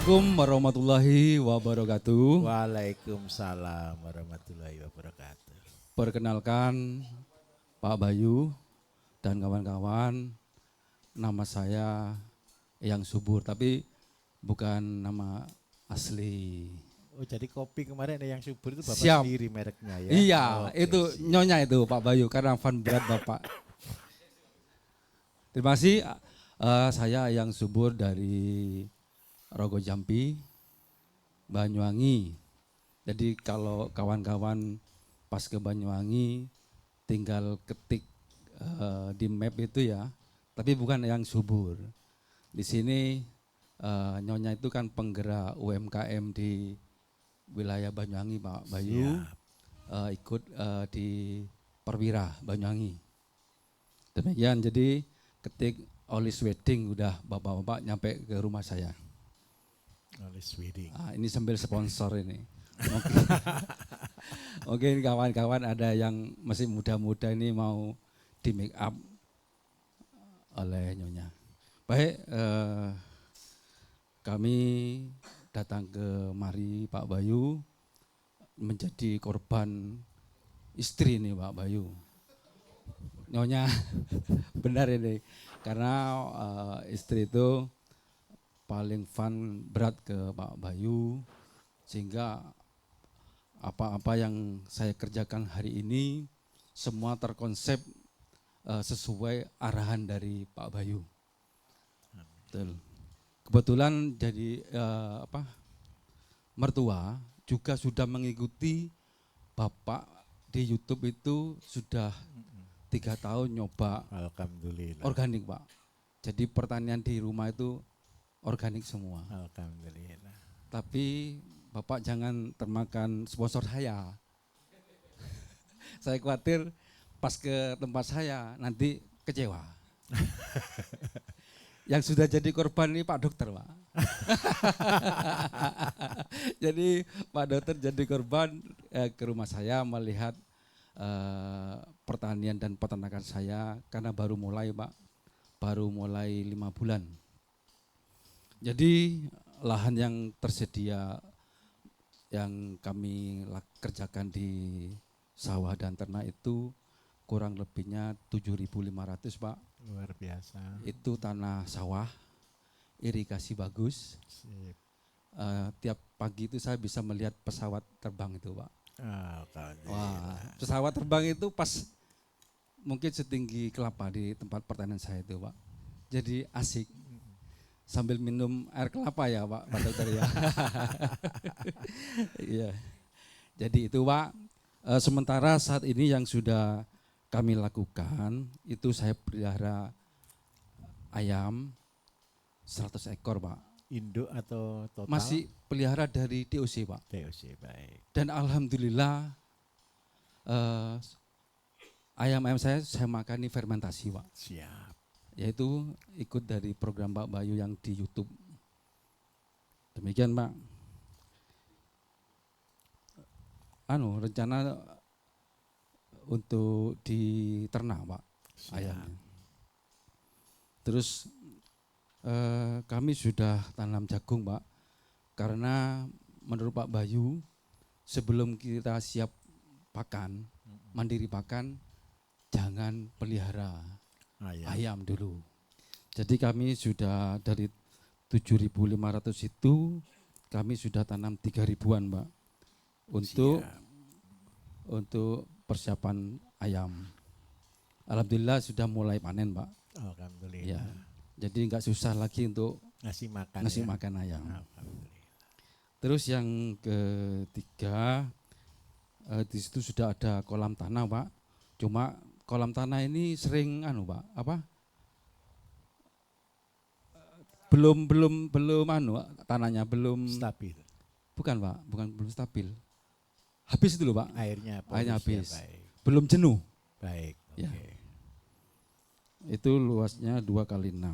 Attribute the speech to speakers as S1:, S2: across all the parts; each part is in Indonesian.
S1: Assalamualaikum warahmatullahi wabarakatuh.
S2: Waalaikumsalam warahmatullahi wabarakatuh.
S1: Perkenalkan Pak Bayu dan kawan-kawan, nama saya Yang Subur, tapi bukan nama asli.
S2: Oh jadi kopi kemarin ada yang subur itu Bapak
S1: Siap.
S2: sendiri mereknya ya?
S1: Iya,
S2: Oke,
S1: itu
S2: siap.
S1: nyonya itu Pak Bayu karena fan berat Bapak. Terima kasih. Saya Yang Subur dari Rogo Jampi, Banyuwangi. Jadi kalau kawan-kawan pas ke Banyuwangi tinggal ketik di map itu ya, tapi bukan Yang Subur. Di sini Nyonya itu kan penggerak UMKM di wilayah Banyuwangi Pak Bayu, ikut di Perwira Banyuwangi. Demikian, jadi ketik Olis Wedding udah bapak-bapak nyampe ke rumah saya.
S2: Olis Wedding.
S1: Ini sambil sponsor ini. Mungkin kawan-kawan ada yang masih muda-muda ini mau di make up oleh Nyonya. Baik, kami datang ke mari Pak Bayu menjadi korban istri nih Pak Bayu. Nyonya benar ini karena istri itu paling fun berat ke Pak Bayu sehingga apa-apa yang saya kerjakan hari ini semua terkonsep sesuai arahan dari Pak Bayu. Betul. Kebetulan jadi mertua juga sudah mengikuti Bapak di YouTube itu sudah 3 tahun nyoba
S2: Alhamdulillah.
S1: organik Pak. Jadi pertanian di rumah itu organik semua.
S2: Alhamdulillah.
S1: Tapi Bapak jangan termakan sponsor saya. Saya khawatir pas ke tempat saya nanti kecewa. Yang sudah jadi korban ini Pak Dokter Pak. Jadi Pak Dokter jadi korban ke rumah saya melihat pertanian dan peternakan saya karena baru mulai Pak. Baru mulai 5 bulan. Jadi lahan yang tersedia yang kami kerjakan di sawah dan ternak itu kurang lebihnya 7.500 Pak.
S2: Luar biasa.
S1: Itu tanah sawah, irigasi bagus.
S2: Sip.
S1: Tiap pagi itu saya bisa melihat pesawat terbang itu Pak.
S2: Alhamdulillah.
S1: Wah, pesawat terbang itu pas mungkin setinggi kelapa di tempat pertanian saya itu Pak. Jadi asik. Sambil minum air kelapa ya Pak Dokter ya. Iya. Jadi itu Pak, sementara saat ini yang sudah kami lakukan itu saya pelihara ayam 100 ekor Pak.
S2: Induk atau total?
S1: Masih pelihara dari DOC Pak.
S2: DOC, baik.
S1: Dan alhamdulillah ayam-ayam saya makani fermentasi Pak.
S2: Siap.
S1: Yaitu ikut dari program Pak Bayu yang di YouTube. Demikian Pak. Rencana untuk di ternak Pak ayamnya. Terus kami sudah tanam jagung Pak. Karena menurut Pak Bayu sebelum kita siap pakan, mandiri pakan, jangan pelihara ayam dulu. Jadi kami sudah dari 7.500 itu kami sudah tanam 3.000-an Pak untuk persiapan ayam. Alhamdulillah sudah mulai panen Pak.
S2: Alhamdulillah.
S1: Ya, jadi nggak susah lagi untuk
S2: Ngasih makan
S1: ayam.
S2: Alhamdulillah.
S1: Terus yang ketiga di situ sudah ada kolam tanah Pak. Cuma kolam tanah ini sering Pak, belum tanahnya belum
S2: stabil.
S1: Bukan Pak, belum stabil. Habis dulu Pak.
S2: Airnya
S1: habis.
S2: Ya, baik.
S1: Belum jenuh.
S2: Baik.
S1: Ya.
S2: Okay.
S1: Itu luasnya 2x6.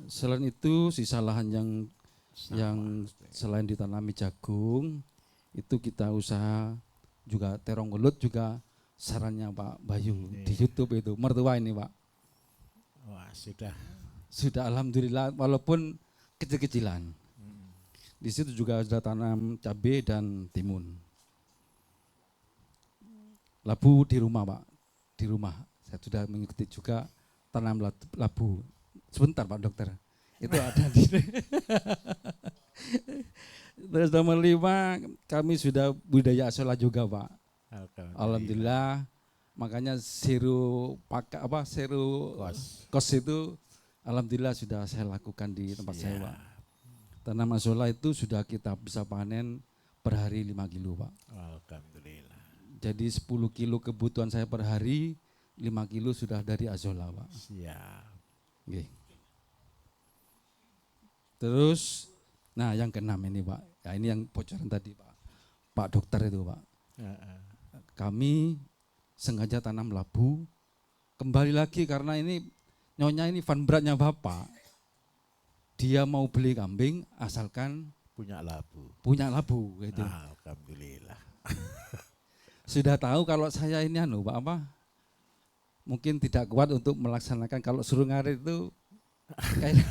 S1: Selain itu sisa lahan yang selain ditanami jagung, itu kita usaha juga terong belut juga sarannya Pak Bayu di YouTube itu mertua ini Pak.
S2: Wah, sudah
S1: Alhamdulillah walaupun kecil-kecilan. Di situ juga sudah tanam cabai dan timun. Labu di rumah Pak, di rumah. Saya sudah mengikuti juga tanam labu. Sebentar Pak Dokter, itu ada di. Terus nomor 5 kami sudah budaya asola juga Pak. Alhamdulillah. Makanya seru kos itu alhamdulillah sudah saya lakukan di tempat saya Pak. Tanam asola itu sudah kita bisa panen per hari 5 kilo Pak.
S2: Alhamdulillah.
S1: Jadi 10 kilo kebutuhan saya per hari, 5 kilo sudah dari azola Pak.
S2: Siap.
S1: Okay. Terus, nah yang keenam ini Pak, ya ini yang bocoran tadi Pak Dokter itu Pak. Kami sengaja tanam labu, kembali lagi karena ini nyonya ini fan beratnya Bapak. Dia mau beli kambing asalkan
S2: punya labu.
S1: Punya labu gitu.
S2: Alhamdulillah.
S1: Sudah tahu kalau saya ini Pak apa? Mungkin tidak kuat untuk melaksanakan kalau suruh ngarit itu kayak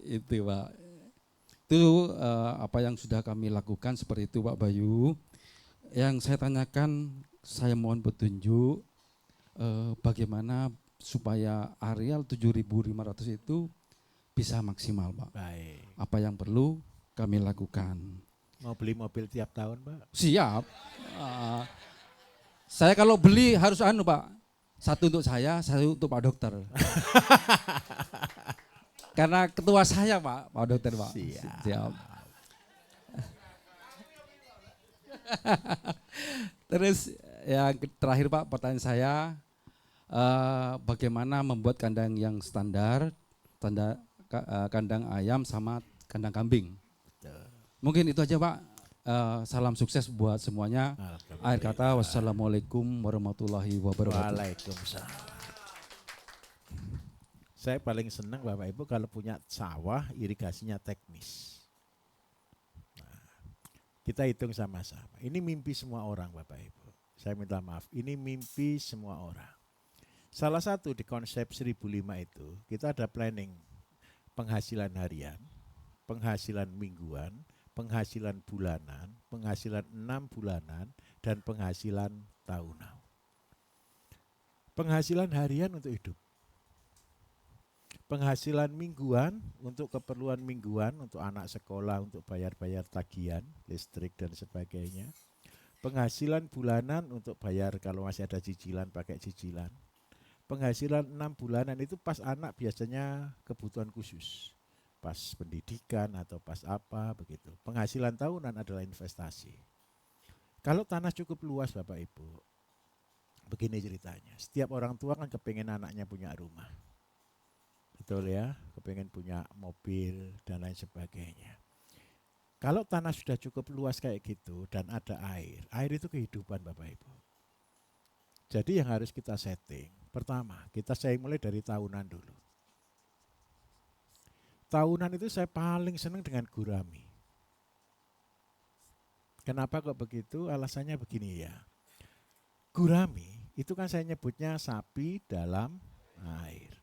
S1: itu Pak. Itu apa yang sudah kami lakukan seperti itu Pak Bayu. Yang saya tanyakan, saya mohon petunjuk bagaimana supaya areal 7.500 itu bisa maksimal Pak.
S2: Baik.
S1: Apa yang perlu kami lakukan.
S2: Mau beli mobil tiap tahun Pak?
S1: Siap. Saya kalau beli harus Pak. Satu untuk saya, satu untuk Pak Dokter. Karena ketua saya Pak Dokter Pak. Siap. Terus yang terakhir Pak, pertanyaan saya, bagaimana membuat kandang yang standar, kandang ayam sama kandang kambing. Mungkin itu aja Pak. Salam sukses buat semuanya. Akhir kata, wassalamualaikum warahmatullahi wabarakatuh.
S2: Waalaikumsalam. Saya paling senang Bapak Ibu kalau punya sawah irigasinya teknis. Nah, kita hitung sama-sama. Ini mimpi semua orang Bapak Ibu. Saya minta maaf, ini mimpi semua orang. Salah satu di konsep 1005 itu, kita ada planning penghasilan harian, penghasilan mingguan, penghasilan bulanan, penghasilan 6 bulanan, dan penghasilan tahunan. Penghasilan harian untuk hidup. Penghasilan mingguan untuk keperluan mingguan, untuk anak sekolah, untuk bayar-bayar tagihan, listrik dan sebagainya. Penghasilan bulanan untuk bayar kalau masih ada cicilan, pakai cicilan. Penghasilan 6 bulanan itu pas anak biasanya kebutuhan khusus. Pas pendidikan atau pas apa begitu. Penghasilan tahunan adalah investasi. Kalau tanah cukup luas Bapak Ibu, begini ceritanya. Setiap orang tua kan kepengen anaknya punya rumah. Betul ya, kepengen punya mobil dan lain sebagainya. Kalau tanah sudah cukup luas kayak gitu dan ada air itu kehidupan Bapak Ibu. Jadi yang harus kita setting, pertama saya mulai dari tahunan dulu. Tahunan itu saya paling senang dengan gurami. Kenapa kok begitu? Alasannya begini ya. Gurami itu kan saya nyebutnya sapi dalam air.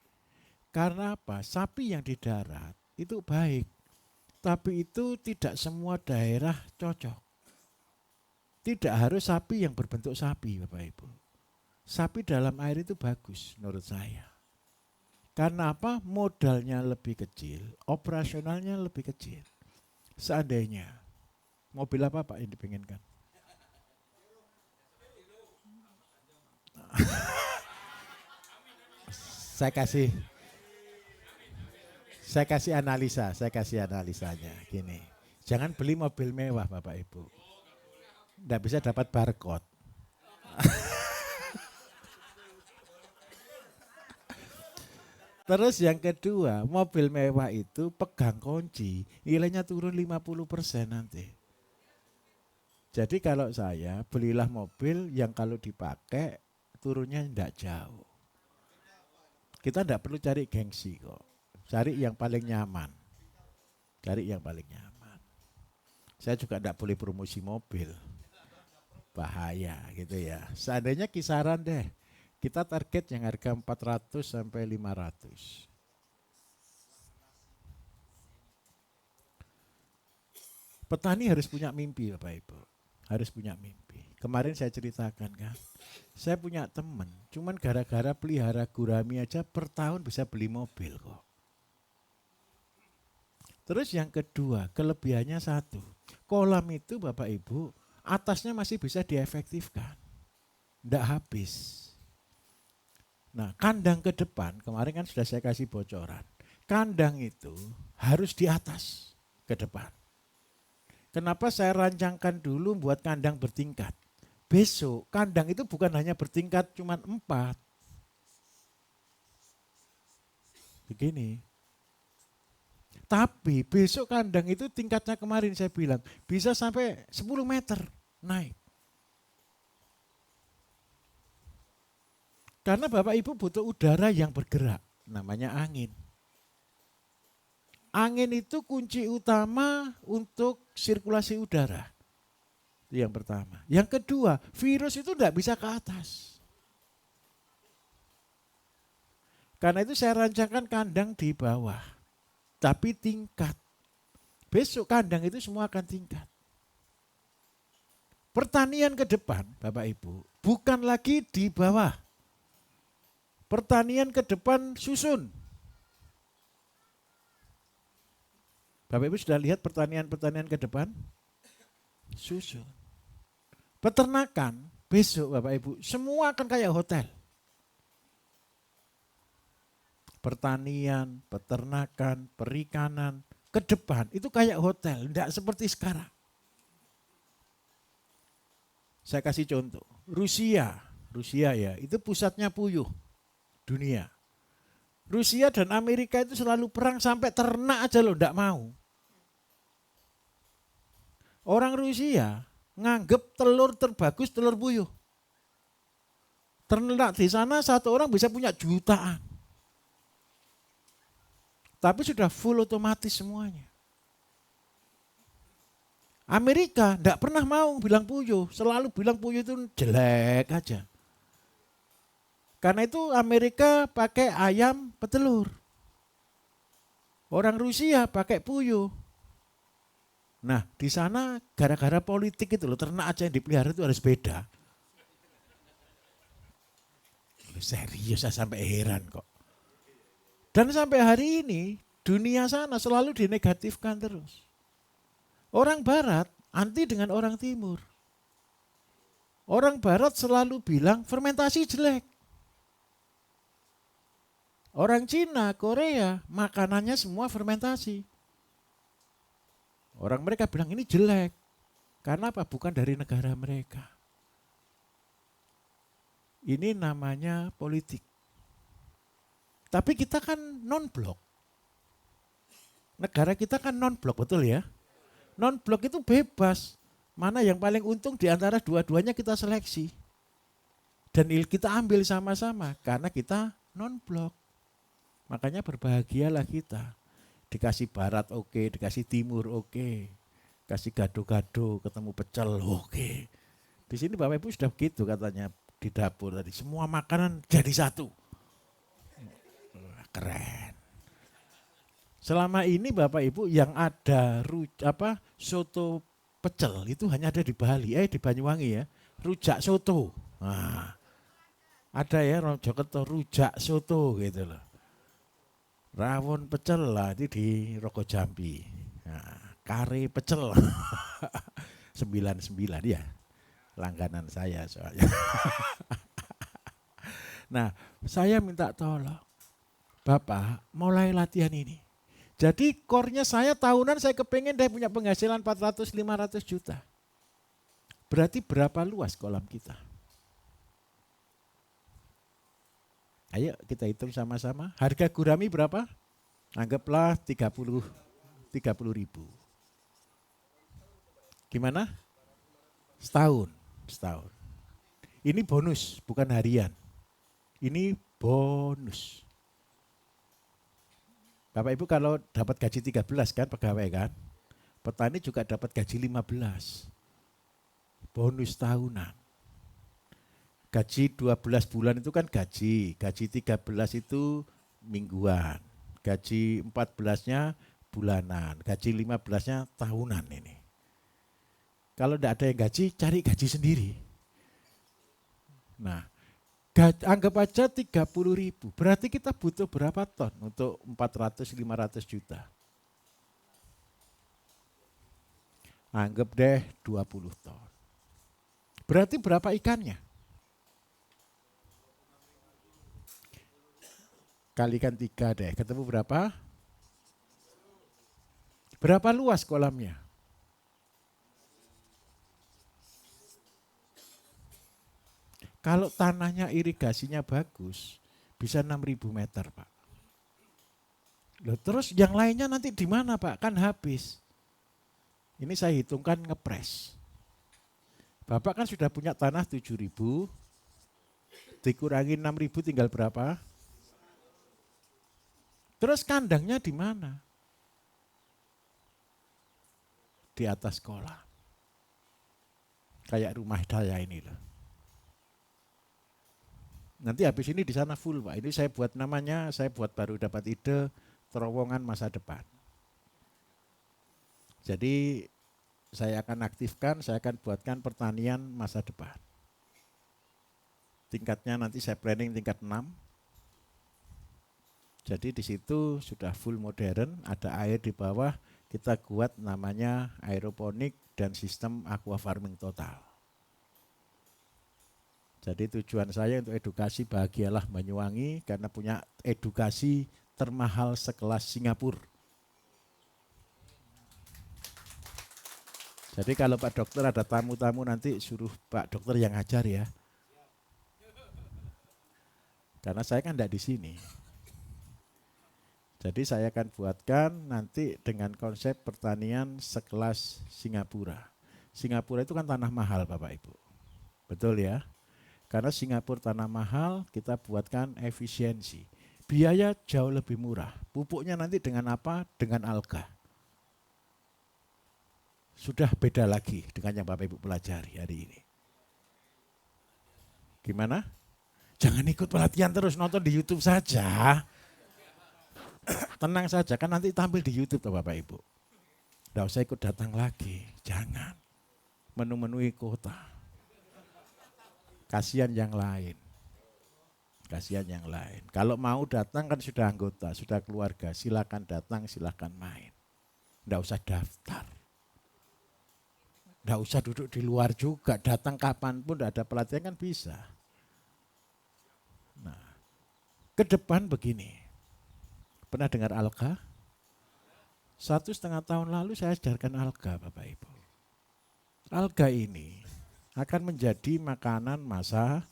S2: Karena apa? Sapi yang di darat itu baik. Tapi itu tidak semua daerah cocok. Tidak harus sapi yang berbentuk sapi Bapak Ibu. Sapi dalam air itu bagus menurut saya. Karena apa? Modalnya lebih kecil, operasionalnya lebih kecil. Seandainya, mobil apa Pak yang dipinginkan? Saya kasih analisanya gini. Jangan beli mobil mewah Bapak Ibu. Nggak bisa dapat barcode. Terus yang kedua, mobil mewah itu pegang kunci, nilainya turun 50% nanti. Jadi kalau saya belilah mobil yang kalau dipakai turunnya tidak jauh. Kita tidak perlu cari gengsi kok. Cari yang paling nyaman. Cari yang paling nyaman. Saya juga tidak boleh promosi mobil. Bahaya gitu ya. Seandainya kisaran deh. Kita target yang harga 400 sampai 500. Petani harus punya mimpi Bapak Ibu. Harus punya mimpi. Kemarin saya ceritakan kan. Saya punya teman, cuman gara-gara pelihara gurami aja per tahun bisa beli mobil kok. Terus yang kedua, kelebihannya satu. Kolam itu Bapak Ibu, atasnya masih bisa diefektifkan. Tidak habis. Nah, kandang ke depan, kemarin kan sudah saya kasih bocoran. Kandang itu harus di atas ke depan. Kenapa saya rancangkan dulu buat kandang bertingkat? Besok kandang itu bukan hanya bertingkat cuma 4. Begini. Tapi besok kandang itu tingkatnya kemarin saya bilang bisa sampai 10 meter naik. Karena Bapak Ibu butuh udara yang bergerak, namanya angin. Angin itu kunci utama untuk sirkulasi udara. Itu yang pertama. Yang kedua, virus itu tidak bisa ke atas. Karena itu saya rancangkan kandang di bawah. Tapi tingkat. Besok kandang itu semua akan tingkat. Pertanian ke depan, Bapak Ibu, bukan lagi di bawah. Pertanian ke depan susun. Bapak Ibu sudah lihat pertanian-pertanian ke depan? Susun. Peternakan besok Bapak Ibu semua akan kayak hotel. Pertanian, peternakan, perikanan ke depan itu kayak hotel, tidak seperti sekarang. Saya kasih contoh. Rusia ya, itu pusatnya puyuh dunia. Rusia dan Amerika itu selalu perang sampai ternak aja loh, enggak mau. Orang Rusia nganggep telur terbagus telur puyuh. Ternak di sana satu orang bisa punya jutaan. Tapi sudah full otomatis semuanya. Amerika enggak pernah mau bilang puyuh, selalu bilang puyuh itu jelek aja. Karena itu Amerika pakai ayam petelur. Orang Rusia pakai puyuh. Nah, di sana gara-gara politik itu loh, ternak aja yang dipelihara itu harus beda. Serius, saya sampai heran kok. Dan sampai hari ini dunia sana selalu dinegatifkan terus. Orang Barat anti dengan orang Timur. Orang Barat selalu bilang fermentasi jelek. Orang Cina, Korea, makanannya semua fermentasi. Orang mereka bilang ini jelek. Karena apa? Bukan dari negara mereka. Ini namanya politik. Tapi kita kan non-blok. Negara kita kan non-blok, betul ya? Non-blok itu bebas. Mana yang paling untung di antara dua-duanya kita seleksi. Dan kita ambil sama-sama karena kita non-blok. Makanya berbahagialah kita. Dikasih barat oke, dikasih timur oke. Kasih gado-gado, ketemu pecel oke. Di sini Bapak Ibu sudah begitu katanya di dapur tadi. Semua makanan jadi satu. Keren. Selama ini Bapak Ibu yang ada soto pecel itu hanya ada di Bali, di Banyuwangi ya. Rujak soto. Nah, ada ya Mojokerto rujak soto gitu loh. Rawon pecel lah itu di Rogojambi. Nah, kare pecel 99 ya. Langganan saya soalnya. Nah, saya minta tolong. Bapak, mulai latihan ini. Jadi core-nya saya tahunan saya kepengen deh punya penghasilan 400-500 juta. Berarti berapa luas kolam kita? Ayo kita hitung sama-sama. Harga gurami berapa? Anggaplah 30 ribu. Gimana? Setahun. Ini bonus, bukan harian. Ini bonus. Bapak Ibu kalau dapat gaji 13 kan pegawai kan? Petani juga dapat gaji 15. Bonus tahunan. Gaji 12 bulan itu kan gaji 13 itu mingguan, gaji 14-nya bulanan, gaji 15-nya tahunan ini. Kalau tidak ada yang gaji, cari gaji sendiri. Nah, anggap aja 30.000. Berarti kita butuh berapa ton untuk 400-500 juta? Anggap deh 20 ton. Berarti berapa ikannya? Kalikan 3 deh, ketemu berapa? Berapa luas kolamnya? Kalau tanahnya irigasinya bagus, bisa 6.000 meter, Pak. Loh, terus yang lainnya nanti di mana, Pak? Kan habis. Ini saya hitungkan ngepres. Bapak kan sudah punya tanah 7.000, dikurangi 6.000 tinggal berapa? Terus kandangnya di mana? Di atas kolam. Kayak rumah saya ini loh. Nanti habis ini di sana full, Pak. Ini saya buat namanya, saya buat baru dapat ide terowongan masa depan. Jadi saya akan aktifkan, saya akan buatkan pertanian masa depan. Tingkatnya nanti saya planning tingkat 6. Jadi di situ sudah full modern, ada air di bawah, kita buat namanya aeroponik dan sistem aqua farming total. Jadi tujuan saya untuk edukasi bahagialah Banyuwangi karena punya edukasi termahal sekelas Singapura. Jadi kalau Pak Dokter ada tamu-tamu nanti suruh Pak Dokter yang ngajar ya. Karena saya kan tidak di sini. Jadi saya akan buatkan nanti dengan konsep pertanian sekelas Singapura. Singapura itu kan tanah mahal Bapak Ibu. Betul ya? Karena Singapura tanah mahal, kita buatkan efisiensi. Biaya jauh lebih murah. Pupuknya nanti dengan apa? Dengan alga. Sudah beda lagi dengan yang Bapak Ibu pelajari hari ini. Gimana? Jangan ikut pelatihan terus, nonton di YouTube saja. Tenang saja, kan nanti tampil di YouTube Bapak Ibu. Tidak usah ikut datang lagi, jangan. Menu-menui kota. Kasihan yang lain. Kasihan yang lain. Kalau mau datang kan sudah anggota, sudah keluarga. Silakan datang, silakan main. Tidak usah daftar. Tidak usah duduk di luar juga. Datang kapanpun tidak ada pelatihan kan bisa. Nah, ke depan begini. Pernah dengar alga? 1,5 tahun lalu saya ajarkan alga Bapak Ibu. Alga ini akan menjadi makanan masa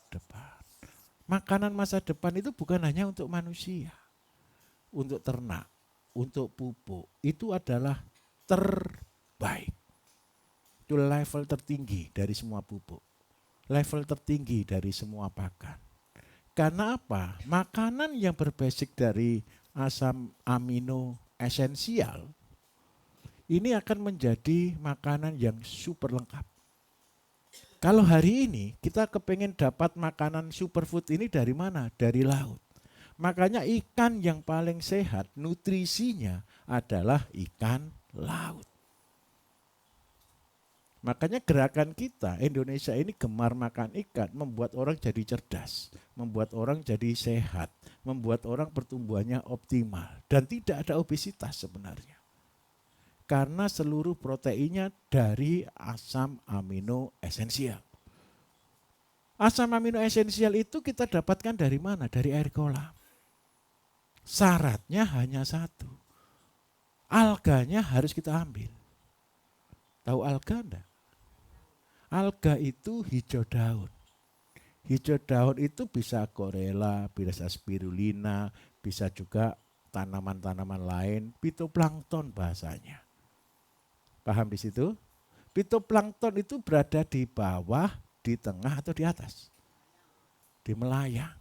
S2: depan. Makanan masa depan itu bukan hanya untuk manusia, untuk ternak, untuk pupuk. Itu adalah terbaik. Itu level tertinggi dari semua pupuk. Level tertinggi dari semua pakan. Karena apa? Makanan yang berbasic dari asam amino esensial ini akan menjadi makanan yang super lengkap. Kalau hari ini kita kepengen dapat makanan superfood ini dari mana? Dari laut. Makanya ikan yang paling sehat nutrisinya adalah ikan laut. Makanya gerakan kita Indonesia ini gemar makan ikan membuat orang jadi cerdas, membuat orang jadi sehat, membuat orang pertumbuhannya optimal dan tidak ada obesitas sebenarnya. Karena seluruh proteinnya dari asam amino esensial. Asam amino esensial itu kita dapatkan dari mana? Dari air kolam. Syaratnya hanya satu. Alganya harus kita ambil. Tahu alga enggak? Alga itu hijau daun. Hijau daun itu bisa chlorella, bisa spirulina, bisa juga tanaman-tanaman lain, fitoplankton bahasanya. Paham di situ? Fitoplankton itu berada di bawah, di tengah atau di atas? Di melayang.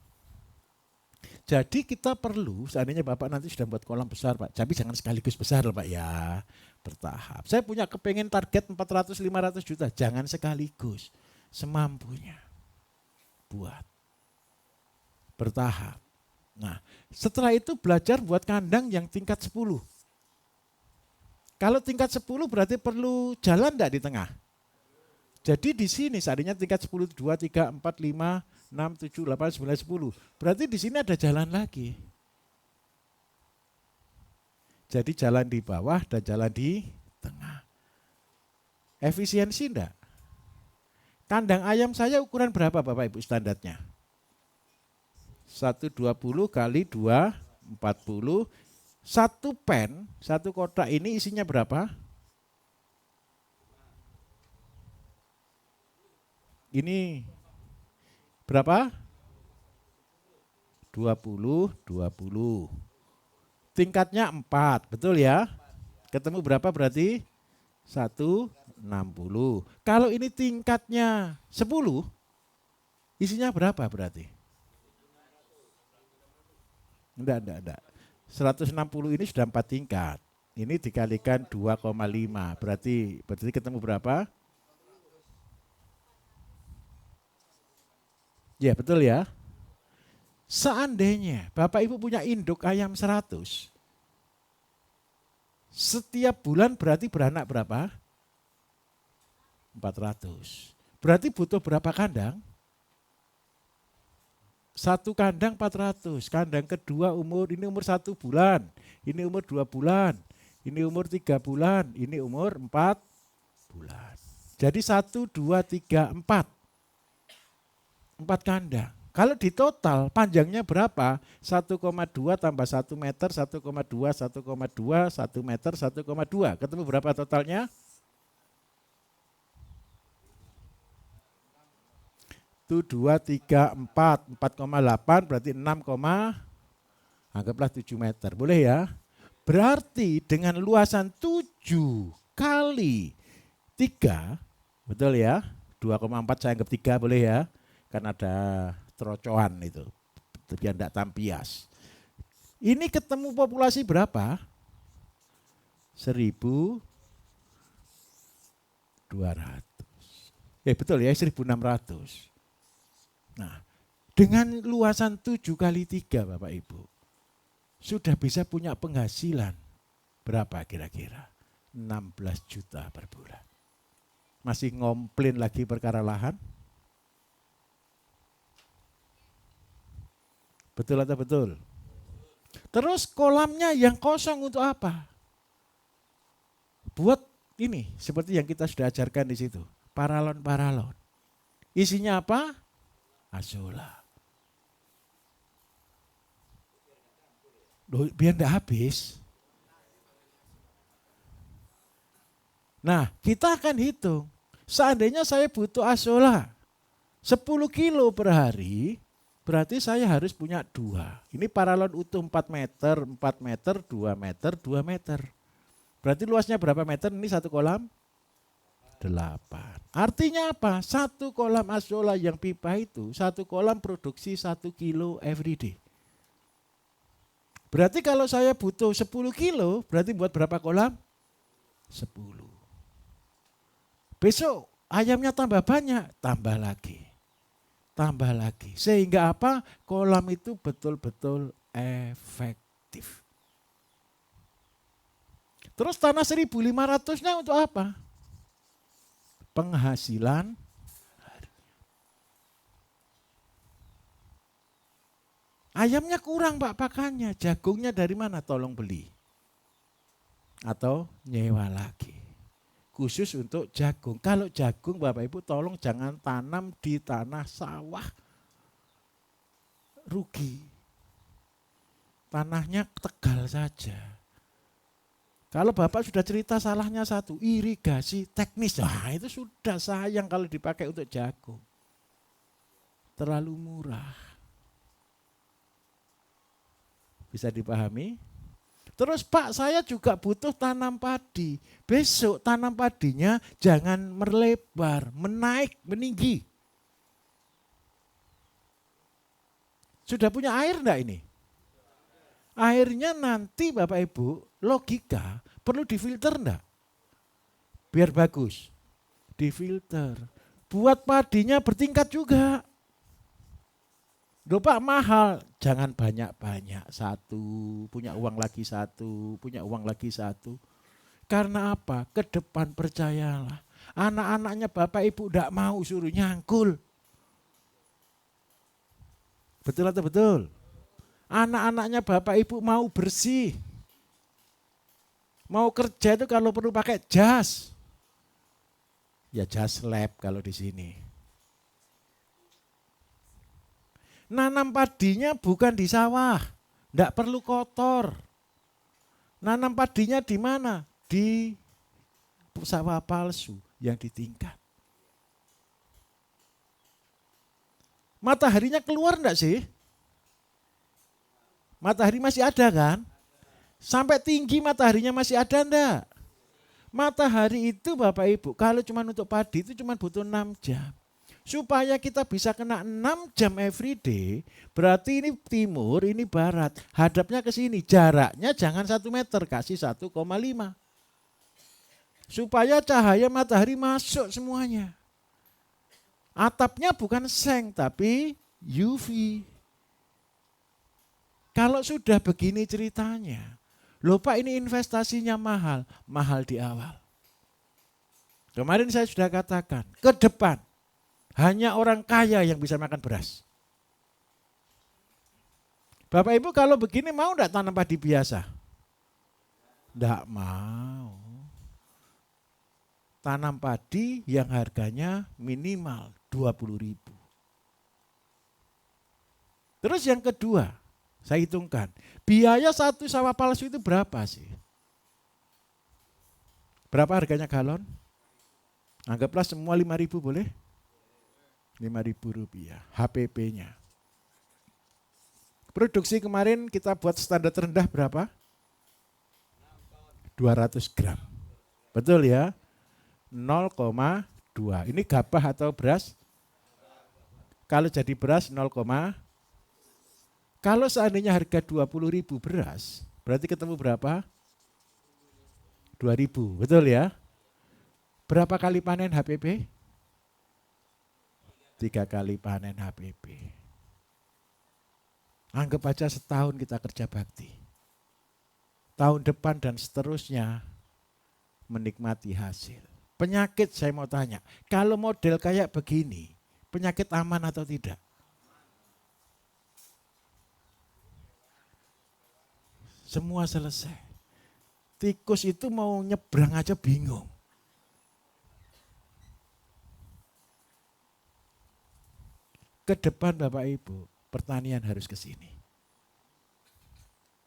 S2: Jadi kita perlu, seandainya Bapak nanti sudah buat kolam besar Pak, tapi jangan sekaligus besar Pak ya, bertahap. Saya punya kepengen target 400-500 juta, jangan sekaligus, semampunya buat, bertahap. Nah setelah itu belajar buat kandang yang tingkat 10. Kalau tingkat 10 berarti perlu jalan enggak di tengah? Jadi di sini seandainya tingkat 10, 2, 3, 4, 5, 6, 7, 8, 9, 10. Berarti di sini ada jalan lagi. Jadi jalan di bawah dan jalan di tengah. Efisiensi enggak? Kandang ayam saya ukuran berapa Bapak Ibu standarnya? 120 kali 2, 40. Satu pen, satu kotak ini isinya berapa? Ini berapa? 20, 20. Tingkatnya 4, betul ya? Ketemu berapa berarti? 160. Kalau ini tingkatnya 10, isinya berapa berarti? Enggak. 160 ini sudah 4 tingkat. Ini dikalikan 2,5. Berarti ketemu berapa? Ya, betul ya. Seandainya Bapak Ibu punya induk ayam 100, setiap bulan berarti beranak berapa? 400. Berarti butuh berapa kandang? Satu kandang 400. Kandang kedua ini umur 1 bulan. Ini umur 2 bulan. Ini umur 3 bulan. Ini umur 4 bulan. Jadi 1, 2, 3, 4. 4 kandang. Kalau di total panjangnya berapa? 1,2 tambah 1 meter, 1,2, 1,2, 1 meter, 1,2. Ketemu berapa totalnya? 1, 2, 3, 4. 4,8 berarti 6, anggaplah 7 meter. Boleh ya? Berarti dengan luasan 7 kali 3, betul ya? 2,4 saya anggap 3 boleh ya? Kan ada trocoan itu, biar tidak tampias. Ini ketemu populasi berapa? 1.200. Betul ya, 1.600. Nah, dengan luasan 7 kali 3 Bapak Ibu, sudah bisa punya penghasilan berapa kira-kira? 16 juta per bulan. Masih ngomplain lagi perkara lahan? Betul atau betul? Terus kolamnya yang kosong untuk apa? Buat ini, seperti yang kita sudah ajarkan di situ. Paralon-paralon. Isinya apa? Azolla. Biar tidak habis. Nah, kita akan hitung. Seandainya saya butuh azolla 10 kilo per hari, berarti saya harus punya 2. Ini paralon utuh 4 meter, 4 meter, 2 meter, 2 meter. Berarti luasnya berapa meter? Ini satu kolam? 8. Artinya apa? Satu kolam azolla yang pipa itu, satu kolam produksi 1 kilo every day. Berarti kalau saya butuh 10 kilo, berarti buat berapa kolam? 10. Besok ayamnya tambah banyak, tambah lagi. Tambah lagi. Sehingga apa? Kolam itu betul-betul efektif. Terus tanah 1.500-nya untuk apa? Penghasilan. Ayamnya kurang Pak pakannya, jagungnya dari mana? Tolong beli. Atau nyewa lagi. Khusus untuk jagung. Kalau jagung Bapak Ibu tolong jangan tanam di tanah sawah. Rugi. Tanahnya Tegal saja. Kalau Bapak sudah cerita salahnya satu, irigasi teknis. Nah itu sudah sayang kalau dipakai untuk jagung. Terlalu murah. Bisa dipahami? Terus Pak saya juga butuh tanam padi. Besok tanam padinya jangan melebar, menaik, meninggi. Sudah punya air enggak ini? Airnya nanti Bapak Ibu, logika perlu difilter enggak? Biar bagus. Difilter. Buat padinya bertingkat juga. Loh Pak mahal, jangan banyak-banyak. 1, punya uang lagi 1, punya uang lagi 1. Karena apa? Ke depan percayalah. Anak-anaknya Bapak Ibu tidak mau suruh nyangkul. Betul atau betul? Anak-anaknya Bapak Ibu mau bersih. Mau kerja itu kalau perlu pakai jas. Ya jas lab kalau di sini. Nanam padinya bukan di sawah. Tidak perlu kotor. Nanam padinya di mana? Di sawah palsu yang ditingkat. Mataharinya keluar enggak sih? Matahari masih ada kan? Sampai tinggi mataharinya masih ada enggak? Matahari itu Bapak Ibu, kalau cuma untuk padi itu cuma butuh 6 jam. Supaya kita bisa kena 6 jam every day, berarti ini timur, ini barat. Hadapnya ke sini, jaraknya jangan 1 meter, kasih 1,5. Supaya cahaya matahari masuk semuanya. Atapnya bukan seng, tapi UV. Kalau sudah begini ceritanya, loh Pak ini investasinya mahal, mahal di awal. Kemarin saya sudah katakan, ke depan hanya orang kaya yang bisa makan beras. Bapak Ibu kalau begini mau enggak tanam padi biasa? Enggak mau. Tanam padi yang harganya minimal 20.000. Terus yang kedua, saya hitungkan, biaya satu sawah palsu itu berapa sih? Berapa harganya galon? Anggaplah semua 5.000 boleh? 5.000 rupiah, HPP-nya. Produksi kemarin kita buat standar terendah berapa? 200 gram. Betul ya? 0,2. Ini gabah atau beras? Kalau jadi beras 0, kalau seandainya harga 20.000 beras, berarti ketemu berapa? 2.000, betul ya? Berapa kali panen HPP? 3 kali panen HPP. Anggap aja setahun kita kerja bakti. Tahun depan dan seterusnya menikmati hasil. Penyakit saya mau tanya, kalau model kayak begini, penyakit aman atau tidak? Semua selesai. Tikus itu mau nyebrang aja bingung. Ke depan Bapak Ibu, pertanian harus ke sini.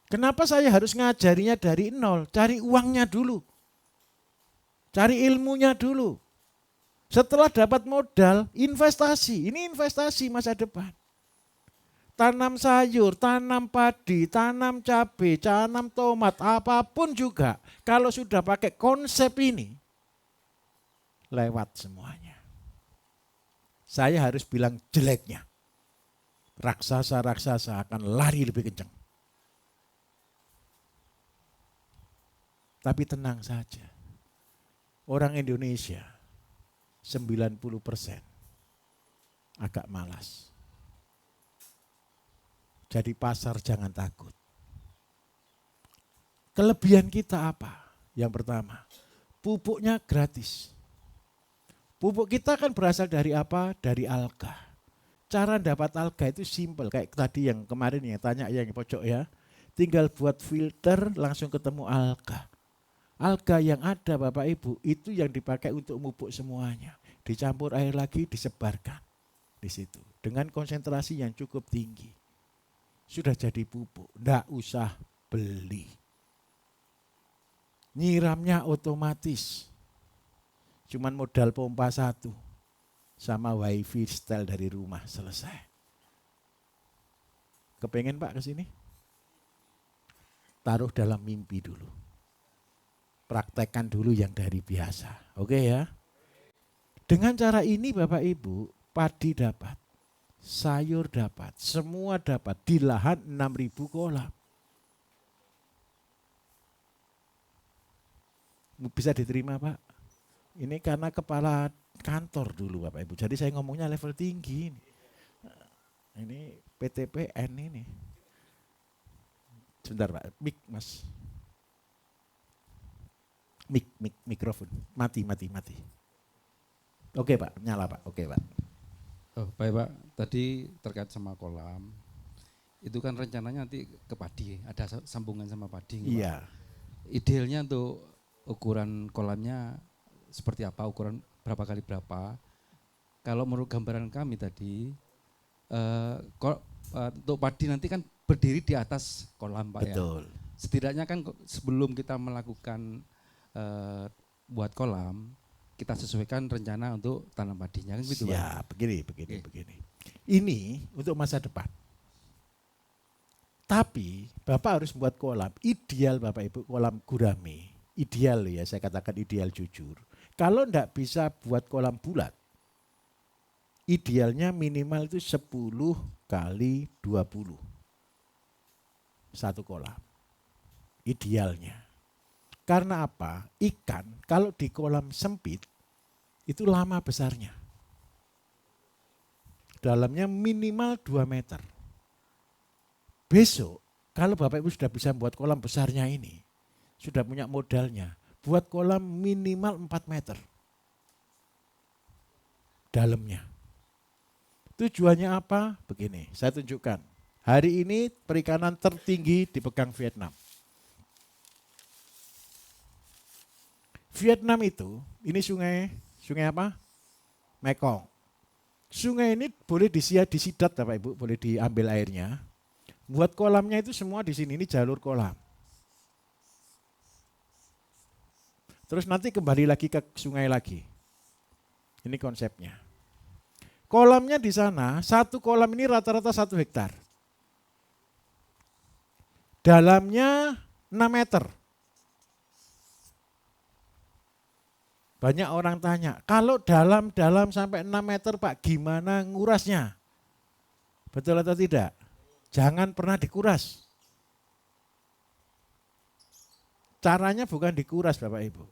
S2: Kenapa saya harus ngajarinya dari nol? Cari uangnya dulu. Cari ilmunya dulu. Setelah dapat modal, investasi. Ini investasi masa depan. Tanam sayur, tanam padi, tanam cabai, tanam tomat, apapun juga. Kalau sudah pakai konsep ini, lewat semuanya. Saya harus bilang jeleknya. Raksasa-raksasa akan lari lebih kencang. Tapi tenang saja. Orang Indonesia 90% agak malas. Jadi pasar jangan takut. Kelebihan kita apa? Yang pertama, pupuknya gratis. Pupuk kita kan berasal dari apa? Dari alga. Cara dapat alga itu simple. Kayak tadi yang kemarin yang tanya yang pojok ya. Tinggal buat filter langsung ketemu alga. Alga yang ada Bapak Ibu itu yang dipakai untuk pupuk semuanya. Dicampur air lagi disebarkan di situ. Dengan konsentrasi yang cukup tinggi. Sudah jadi pupuk, enggak usah beli. Nyiramnya otomatis. Cuman modal pompa 1 sama wifi setel dari rumah, selesai. Kepengen Pak ke sini? Taruh dalam mimpi dulu. Praktekkan dulu yang dari biasa. Oke ya? Dengan cara ini Bapak Ibu, padi dapat. Sayur dapat, semua dapat di lahan 6.000 kolam. Bisa diterima Pak? Ini karena kepala kantor dulu Bapak Ibu. Jadi saya ngomongnya level tinggi. Ini PTPN ini. Sebentar Pak, mic Mas. Mikrofon. Mati. Oke Pak, nyala Pak. Oke Pak.
S1: Oh, baik Pak, tadi terkait sama kolam, itu kan rencananya nanti ke padi, ada sambungan sama padi.
S2: Iya.
S1: Pak. Idealnya untuk ukuran kolamnya seperti apa, ukuran berapa kali berapa. Kalau menurut gambaran kami tadi, untuk padi nanti kan berdiri di atas kolam Pak.
S2: Betul.
S1: Ya. Setidaknya kan sebelum kita melakukan buat kolam, kita sesuaikan rencana untuk tanam padinya kan gitu Pak.
S2: Ya, begini. Ini untuk masa depan. Tapi Bapak harus buat kolam, ideal Bapak Ibu kolam gurame. Ideal ya, saya katakan ideal jujur. Kalau enggak bisa buat kolam bulat, idealnya minimal itu 10 kali 20. Satu kolam. Idealnya. Karena apa? Ikan kalau di kolam sempit itu lama besarnya. Dalamnya minimal 2 meter. Besok kalau Bapak Ibu sudah bisa buat kolam besarnya ini, sudah punya modalnya, buat kolam minimal 4 meter. Dalamnya. Tujuannya apa? Begini, saya tunjukkan. Hari ini perikanan tertinggi dipegang Vietnam. Vietnam itu, ini sungai apa? Mekong. Sungai ini boleh disidat Bapak Ibu, boleh diambil airnya. Buat kolamnya itu semua di sini, ini jalur kolam. Terus nanti kembali lagi ke sungai lagi. Ini konsepnya. Kolamnya di sana, satu kolam ini rata-rata 1 hektar. Dalamnya 6 meter. Banyak orang tanya, kalau dalam sampai 6 meter Pak, gimana ngurasnya? Betul atau tidak? Jangan pernah dikuras. Caranya bukan dikuras Bapak Ibu.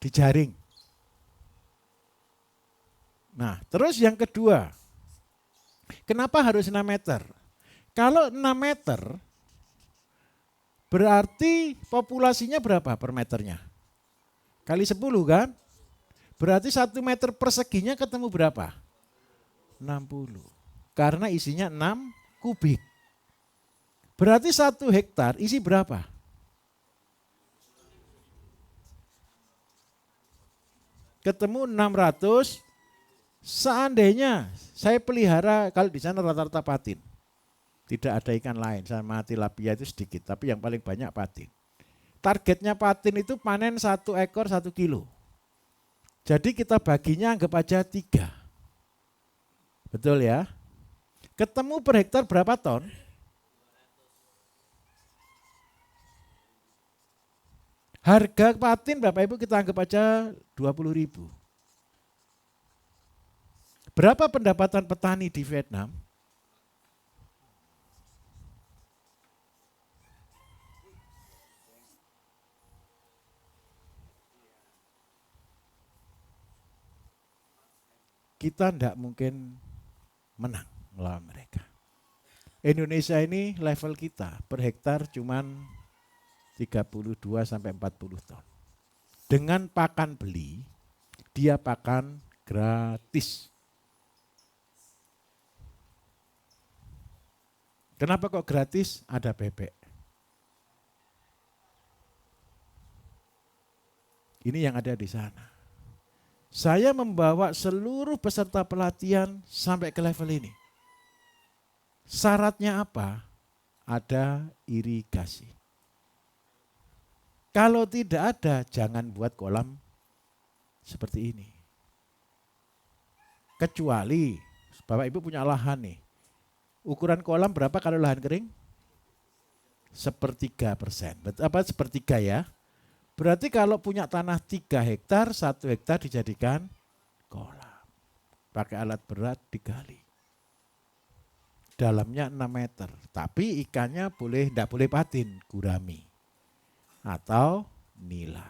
S2: Dijaring. Nah, terus yang kedua, kenapa harus 6 meter? Kalau 6 meter, berarti populasinya berapa per meternya? Kali 10 kan? Berarti 1 meter perseginya ketemu berapa? 60. Karena isinya 6 kubik. Berarti 1 hektar isi berapa? Ketemu 600. Seandainya saya pelihara, kalau di sana rata-rata patin. Tidak ada ikan lain, sama tilapia itu sedikit, tapi yang paling banyak patin. Targetnya patin itu panen 1 ekor 1 kilo. Jadi kita baginya anggap aja 3. Betul ya? Ketemu per hektar berapa ton? Harga patin Bapak Ibu kita anggap aja 20.000. Berapa pendapatan petani di Vietnam? Kita tidak mungkin menang melawan mereka. Indonesia ini level kita per hektar cuman 32 sampai 40 ton. Dengan pakan beli, dia pakan gratis. Kenapa kok gratis? Ada bebek. Ini yang ada di sana. Saya membawa seluruh peserta pelatihan sampai ke level ini. Syaratnya apa? Ada irigasi. Kalau tidak ada, jangan buat kolam seperti ini. Kecuali, Bapak Ibu punya lahan nih. Ukuran kolam berapa kalau lahan kering? 1/3%. Apa 1/3 ya? Berarti kalau punya tanah 3 hektar, 1 hektar dijadikan kolam. Pakai alat berat digali. Dalamnya 6 meter. Tapi ikannya tidak boleh patin, gurami. Atau nila.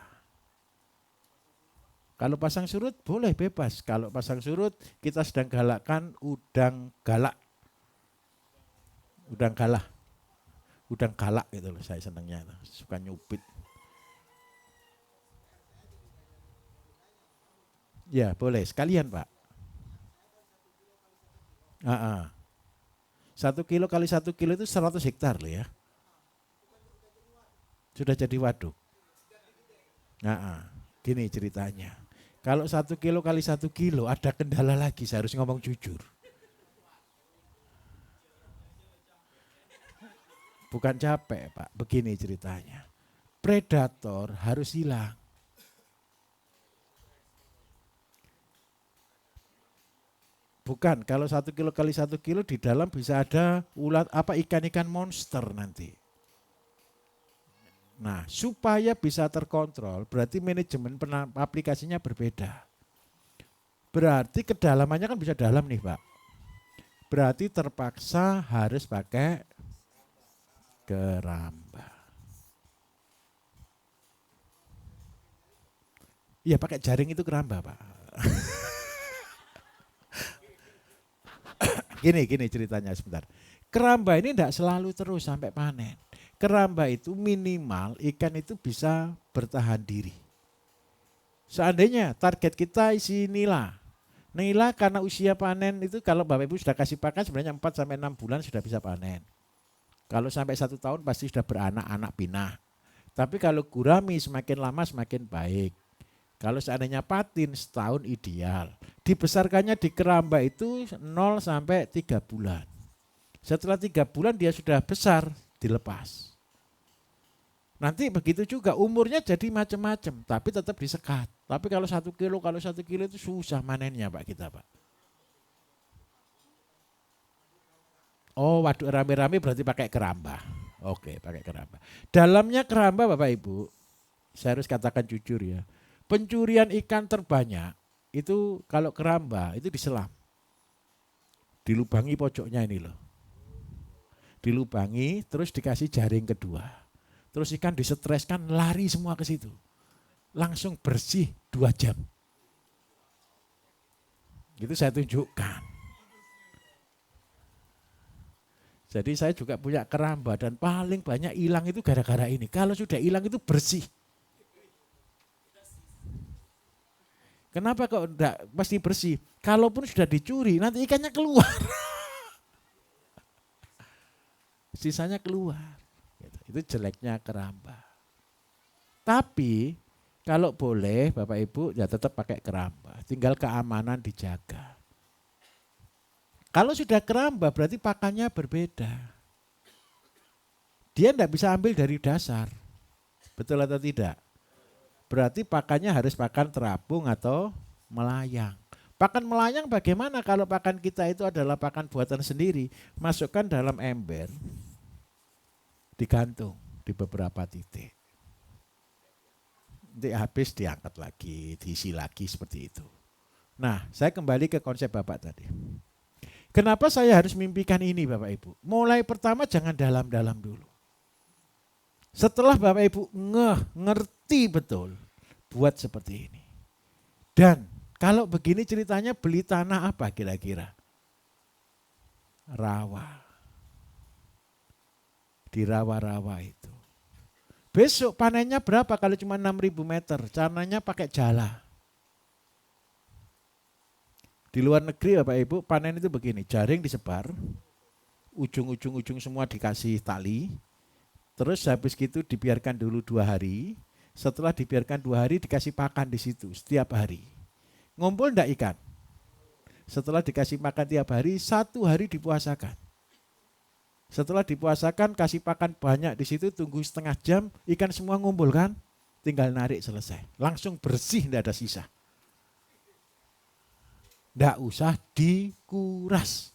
S2: Kalau pasang surut boleh bebas. Kalau pasang surut kita sedang galakkan udang galak. Udang galah. Udang galak gitu loh, saya senangnya. Suka nyupit. Ya boleh, sekalian Pak. 1 kilo kali 1 kilo itu 100 hektar loh ya. Sudah jadi waduk. Gini ceritanya. Kalau 1 kilo kali 1 kilo ada kendala lagi, saya harus ngomong jujur. Bukan capek Pak, begini ceritanya. Predator harus hilang. Bukan, kalau 1 kilo kali 1 kilo di dalam bisa ada ulat ikan-ikan monster nanti. Nah, supaya bisa terkontrol, berarti manajemen aplikasinya berbeda. Berarti kedalamannya kan bisa dalam nih Pak. Berarti terpaksa harus pakai keramba. Iya pakai jaring itu keramba Pak. Gini ceritanya sebentar. Keramba ini tidak selalu terus sampai panen. Keramba itu minimal ikan itu bisa bertahan diri. Seandainya target kita isi nila. Nila karena usia panen itu kalau Bapak Ibu sudah kasih pakan sebenarnya 4-6 bulan sudah bisa panen. Kalau sampai 1 tahun pasti sudah beranak-anak pinah. Tapi kalau gurami semakin lama semakin baik. Kalau seandainya patin setahun ideal. Dibesarkannya di keramba itu 0 sampai 3 bulan. Setelah 3 bulan dia sudah besar, dilepas. Nanti begitu juga umurnya jadi macam-macam, tapi tetap disekat. Tapi kalau 1 kilo itu susah manennya Pak kita Pak. Oh waduk rame-rame berarti pakai keramba. Oke pakai keramba. Dalamnya keramba Bapak Ibu, saya harus katakan jujur ya. Pencurian ikan terbanyak itu kalau keramba itu diselam. Dilubangi pojoknya ini loh. Dilubangi terus dikasih jaring kedua. Terus ikan disetreskan lari semua ke situ. Langsung bersih 2 jam. Itu saya tunjukkan. Jadi saya juga punya keramba dan paling banyak hilang itu gara-gara ini. Kalau sudah hilang itu bersih. Kenapa kok enggak pasti bersih? Kalaupun sudah dicuri nanti ikannya keluar. Sisanya keluar. Itu jeleknya keramba. Tapi kalau boleh Bapak Ibu ya tetap pakai keramba. Tinggal keamanan dijaga. Kalau sudah keramba berarti pakannya berbeda. Dia enggak bisa ambil dari dasar. Betul atau tidak? Berarti pakannya harus pakan terapung atau melayang. Pakan melayang bagaimana kalau pakan kita itu adalah pakan buatan sendiri? Masukkan dalam ember, digantung di beberapa titik. Nanti habis diangkat lagi, diisi lagi seperti itu. Nah, saya kembali ke konsep Bapak tadi. Kenapa saya harus mimpikan ini Bapak Ibu? Mulai pertama jangan dalam-dalam dulu. Setelah Bapak Ibu ngerti betul, buat seperti ini. Dan kalau begini ceritanya beli tanah apa kira-kira? Rawa. Di rawa-rawa itu. Besok panennya berapa kalau cuma 6.000 meter? Caranya pakai jala. Di luar negeri Bapak Ibu panen itu begini, jaring disebar, ujung-ujung semua dikasih tali, terus habis gitu dibiarkan dulu 2 hari, setelah dibiarkan 2 hari dikasih pakan di situ setiap hari. Ngumpul enggak ikan? Setelah dikasih makan tiap hari, 1 hari dipuasakan. Setelah dipuasakan kasih pakan banyak di situ, tunggu setengah jam, ikan semua ngumpul kan? Tinggal narik selesai. Langsung bersih, enggak ada sisa. Enggak usah dikuras.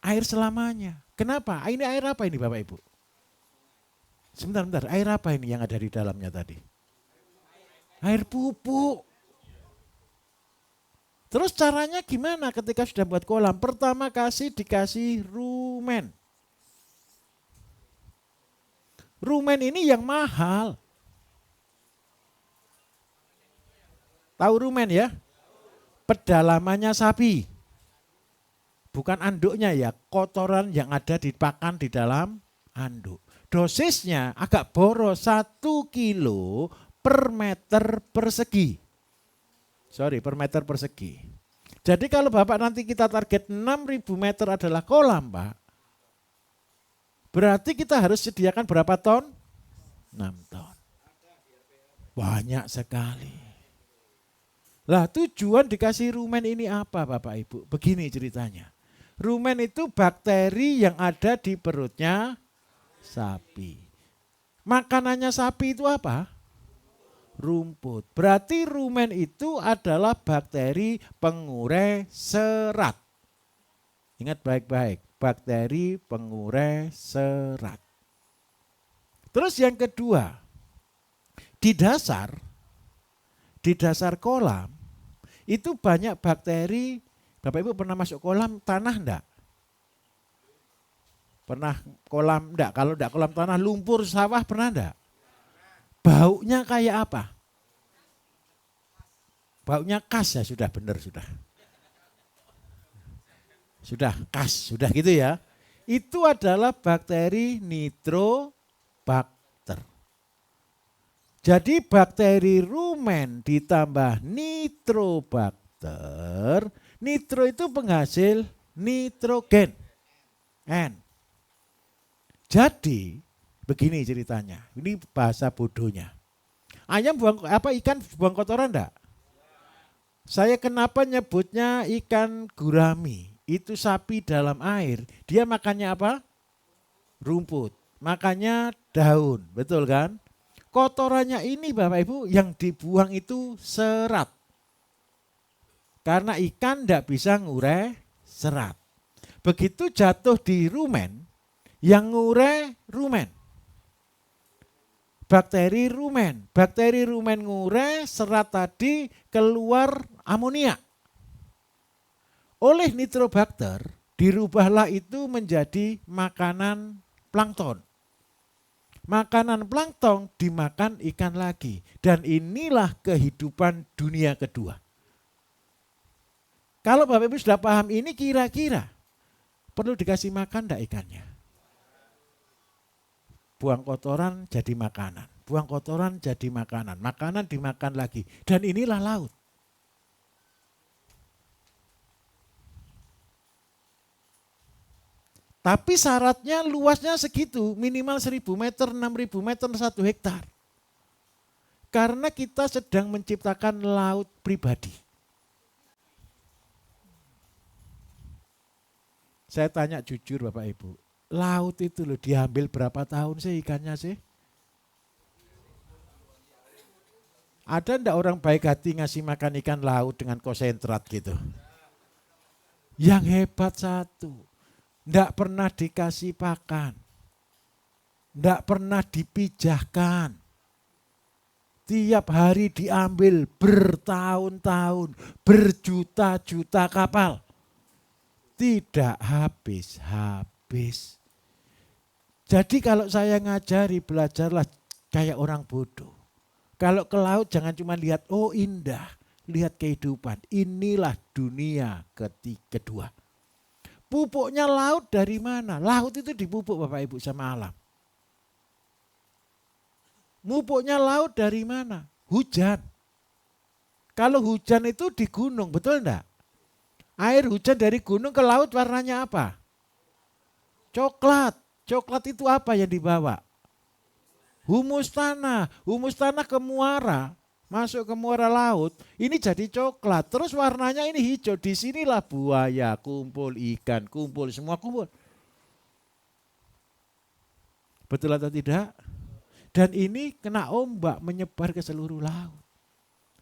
S2: Air selamanya. Kenapa? Ini air apa ini Bapak Ibu? Sebentar, air apa ini yang ada di dalamnya tadi? Air pupuk. Terus caranya gimana ketika sudah buat kolam? Pertama dikasih rumen. Rumen ini yang mahal. Tahu rumen ya? Pedalamannya sapi. Bukan anduknya ya, kotoran yang ada di pakan di dalam anduk. Dosisnya agak boros 1 kilo per meter persegi. Sorry, per meter persegi. Jadi kalau Bapak nanti kita target 6.000 meter adalah kolam, Pak. Berarti kita harus sediakan berapa ton? 6 ton. Banyak sekali. Lah tujuan dikasih rumen ini apa Bapak Ibu? Begini ceritanya. Rumen itu bakteri yang ada di perutnya sapi. Makanannya sapi itu apa? Rumput. Berarti rumen itu adalah bakteri pengurai serat. Ingat baik-baik, bakteri pengurai serat. Terus yang kedua, di dasar kolam itu banyak bakteri. Bapak Ibu pernah masuk kolam tanah enggak? Pernah kolam enggak? Kalau enggak kolam tanah, lumpur sawah pernah enggak? Baunya kayak apa? Baunya khas ya, sudah benar sudah. Sudah khas, sudah gitu ya. Itu adalah bakteri nitrobakter. Jadi bakteri rumen ditambah nitrobakter. Nitro itu penghasil nitrogen. N. Jadi begini ceritanya. Ini bahasa bodohnya. Ayam buang ikan buang kotoran enggak? Saya kenapa nyebutnya ikan gurami? Itu sapi dalam air. Dia makannya apa? Rumput. Makannya daun, betul kan? Kotorannya ini Bapak Ibu yang dibuang itu serat. Karena ikan tidak bisa ngurai serat. Begitu jatuh di rumen, yang ngurai rumen. Bakteri rumen ngurai serat tadi, keluar amonia. Oleh nitrobakter dirubahlah itu menjadi makanan plankton. Makanan plankton dimakan ikan lagi. Dan inilah kehidupan dunia kedua. Kalau Bapak Ibu sudah paham ini, kira-kira perlu dikasih makan enggak ikannya? Buang kotoran jadi makanan. Buang kotoran jadi makanan. Makanan dimakan lagi. Dan inilah laut. Tapi syaratnya luasnya segitu. Minimal 1.000 meter, 6.000 meter, 1 hektar. Karena kita sedang menciptakan laut pribadi. Saya tanya jujur Bapak Ibu. Laut itu loh diambil berapa tahun sih ikannya sih? Ada enggak orang baik hati ngasih makan ikan laut dengan konsentrat gitu? Yang hebat satu, enggak pernah dikasih pakan, enggak pernah dipijahkan. Tiap hari diambil bertahun-tahun, berjuta-juta kapal. Tidak habis-habis. Jadi kalau saya ngajari, belajarlah kayak orang bodoh. Kalau ke laut jangan cuma lihat, oh indah, lihat kehidupan. Inilah dunia kedua. Pupuknya laut dari mana? Laut itu dipupuk Bapak Ibu sama alam. Pupuknya laut dari mana? Hujan. Kalau hujan itu di gunung, betul enggak? Air hujan dari gunung ke laut warnanya apa? Coklat. Coklat itu apa yang dibawa? Humus tanah. Humus tanah ke muara. Masuk ke muara laut. Ini jadi coklat. Terus warnanya ini hijau. Disinilah buaya kumpul, ikan kumpul, semua kumpul. Betul atau tidak? Dan ini kena ombak menyebar ke seluruh laut.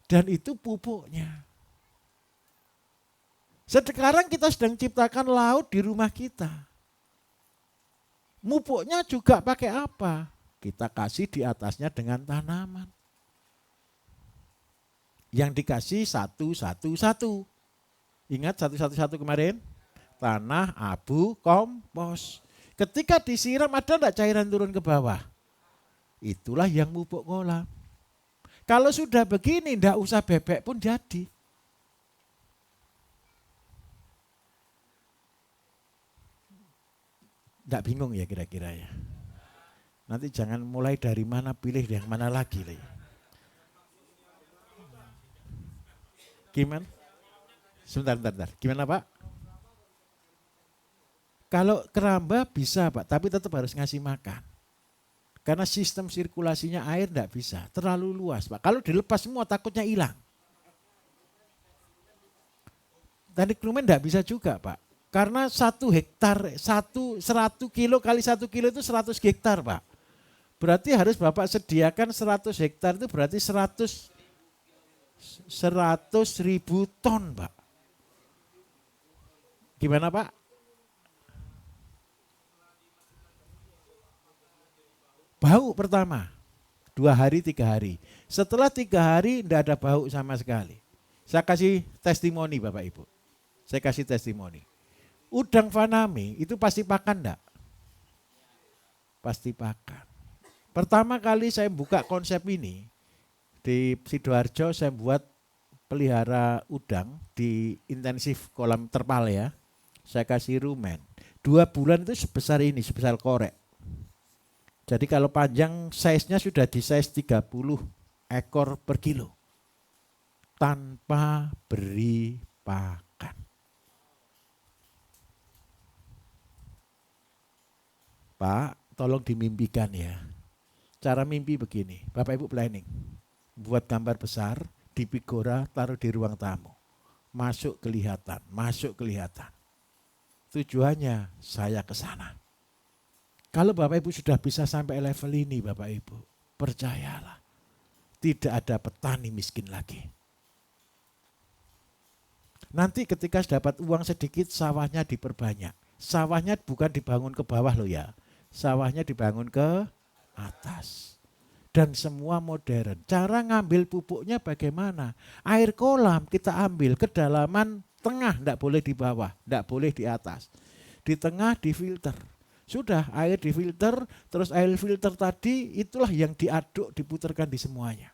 S2: Dan itu pupuknya. Sekarang kita sedang ciptakan laut di rumah kita. Mupuknya juga pakai apa? Kita kasih di atasnya dengan tanaman. Yang dikasih 1-1-1. Ingat 1-1-1 kemarin? Tanah, abu, kompos. Ketika disiram ada enggak cairan turun ke bawah? Itulah yang mupuk kolam. Kalau sudah begini enggak usah bebek pun jadi. Enggak bingung ya kira-kira ya. Nanti jangan mulai dari mana pilih yang mana lagi. Gimana? Sebentar. Gimana Pak? Kalau keramba bisa Pak, tapi tetap harus ngasih makan. Karena sistem sirkulasinya air tidak bisa, terlalu luas Pak. Kalau dilepas semua takutnya hilang. Teknik lumen tidak bisa juga Pak. Karena 1 hektar, 100 kilo kali 1 kilo itu 100 hektar Pak. Berarti harus Bapak sediakan 100 hektar itu berarti 100 ribu ton Pak. Gimana Pak? Bau pertama, 2 hari 3 hari. Setelah 3 hari tidak ada bau sama sekali. Saya kasih testimoni Bapak Ibu. Saya kasih testimoni. Udang faname itu pasti pakan enggak? Pasti pakan. Pertama kali saya buka konsep ini di Sidoarjo, saya buat pelihara udang di intensif kolam terpal ya. Saya kasih rumen. 2 bulan itu sebesar ini, sebesar korek. Jadi kalau panjang size-nya sudah di size 30 ekor per kilo. Tanpa beri pakan. Pak, tolong dimimpikan ya. Cara mimpi begini, Bapak Ibu planning. Buat gambar besar, di Pigora, taruh di ruang tamu. Masuk kelihatan. Tujuannya saya ke sana. Kalau Bapak Ibu sudah bisa sampai level ini Bapak Ibu, percayalah, tidak ada petani miskin lagi. Nanti ketika dapat uang sedikit, sawahnya diperbanyak. Sawahnya bukan dibangun ke bawah loh ya, sawahnya dibangun ke atas. Dan semua modern. Cara ngambil pupuknya bagaimana? Air kolam kita ambil kedalaman tengah, tidak boleh di bawah, tidak boleh di atas. Di tengah difilter. Sudah air difilter, terus air filter tadi itulah yang diaduk, diputarkan di semuanya.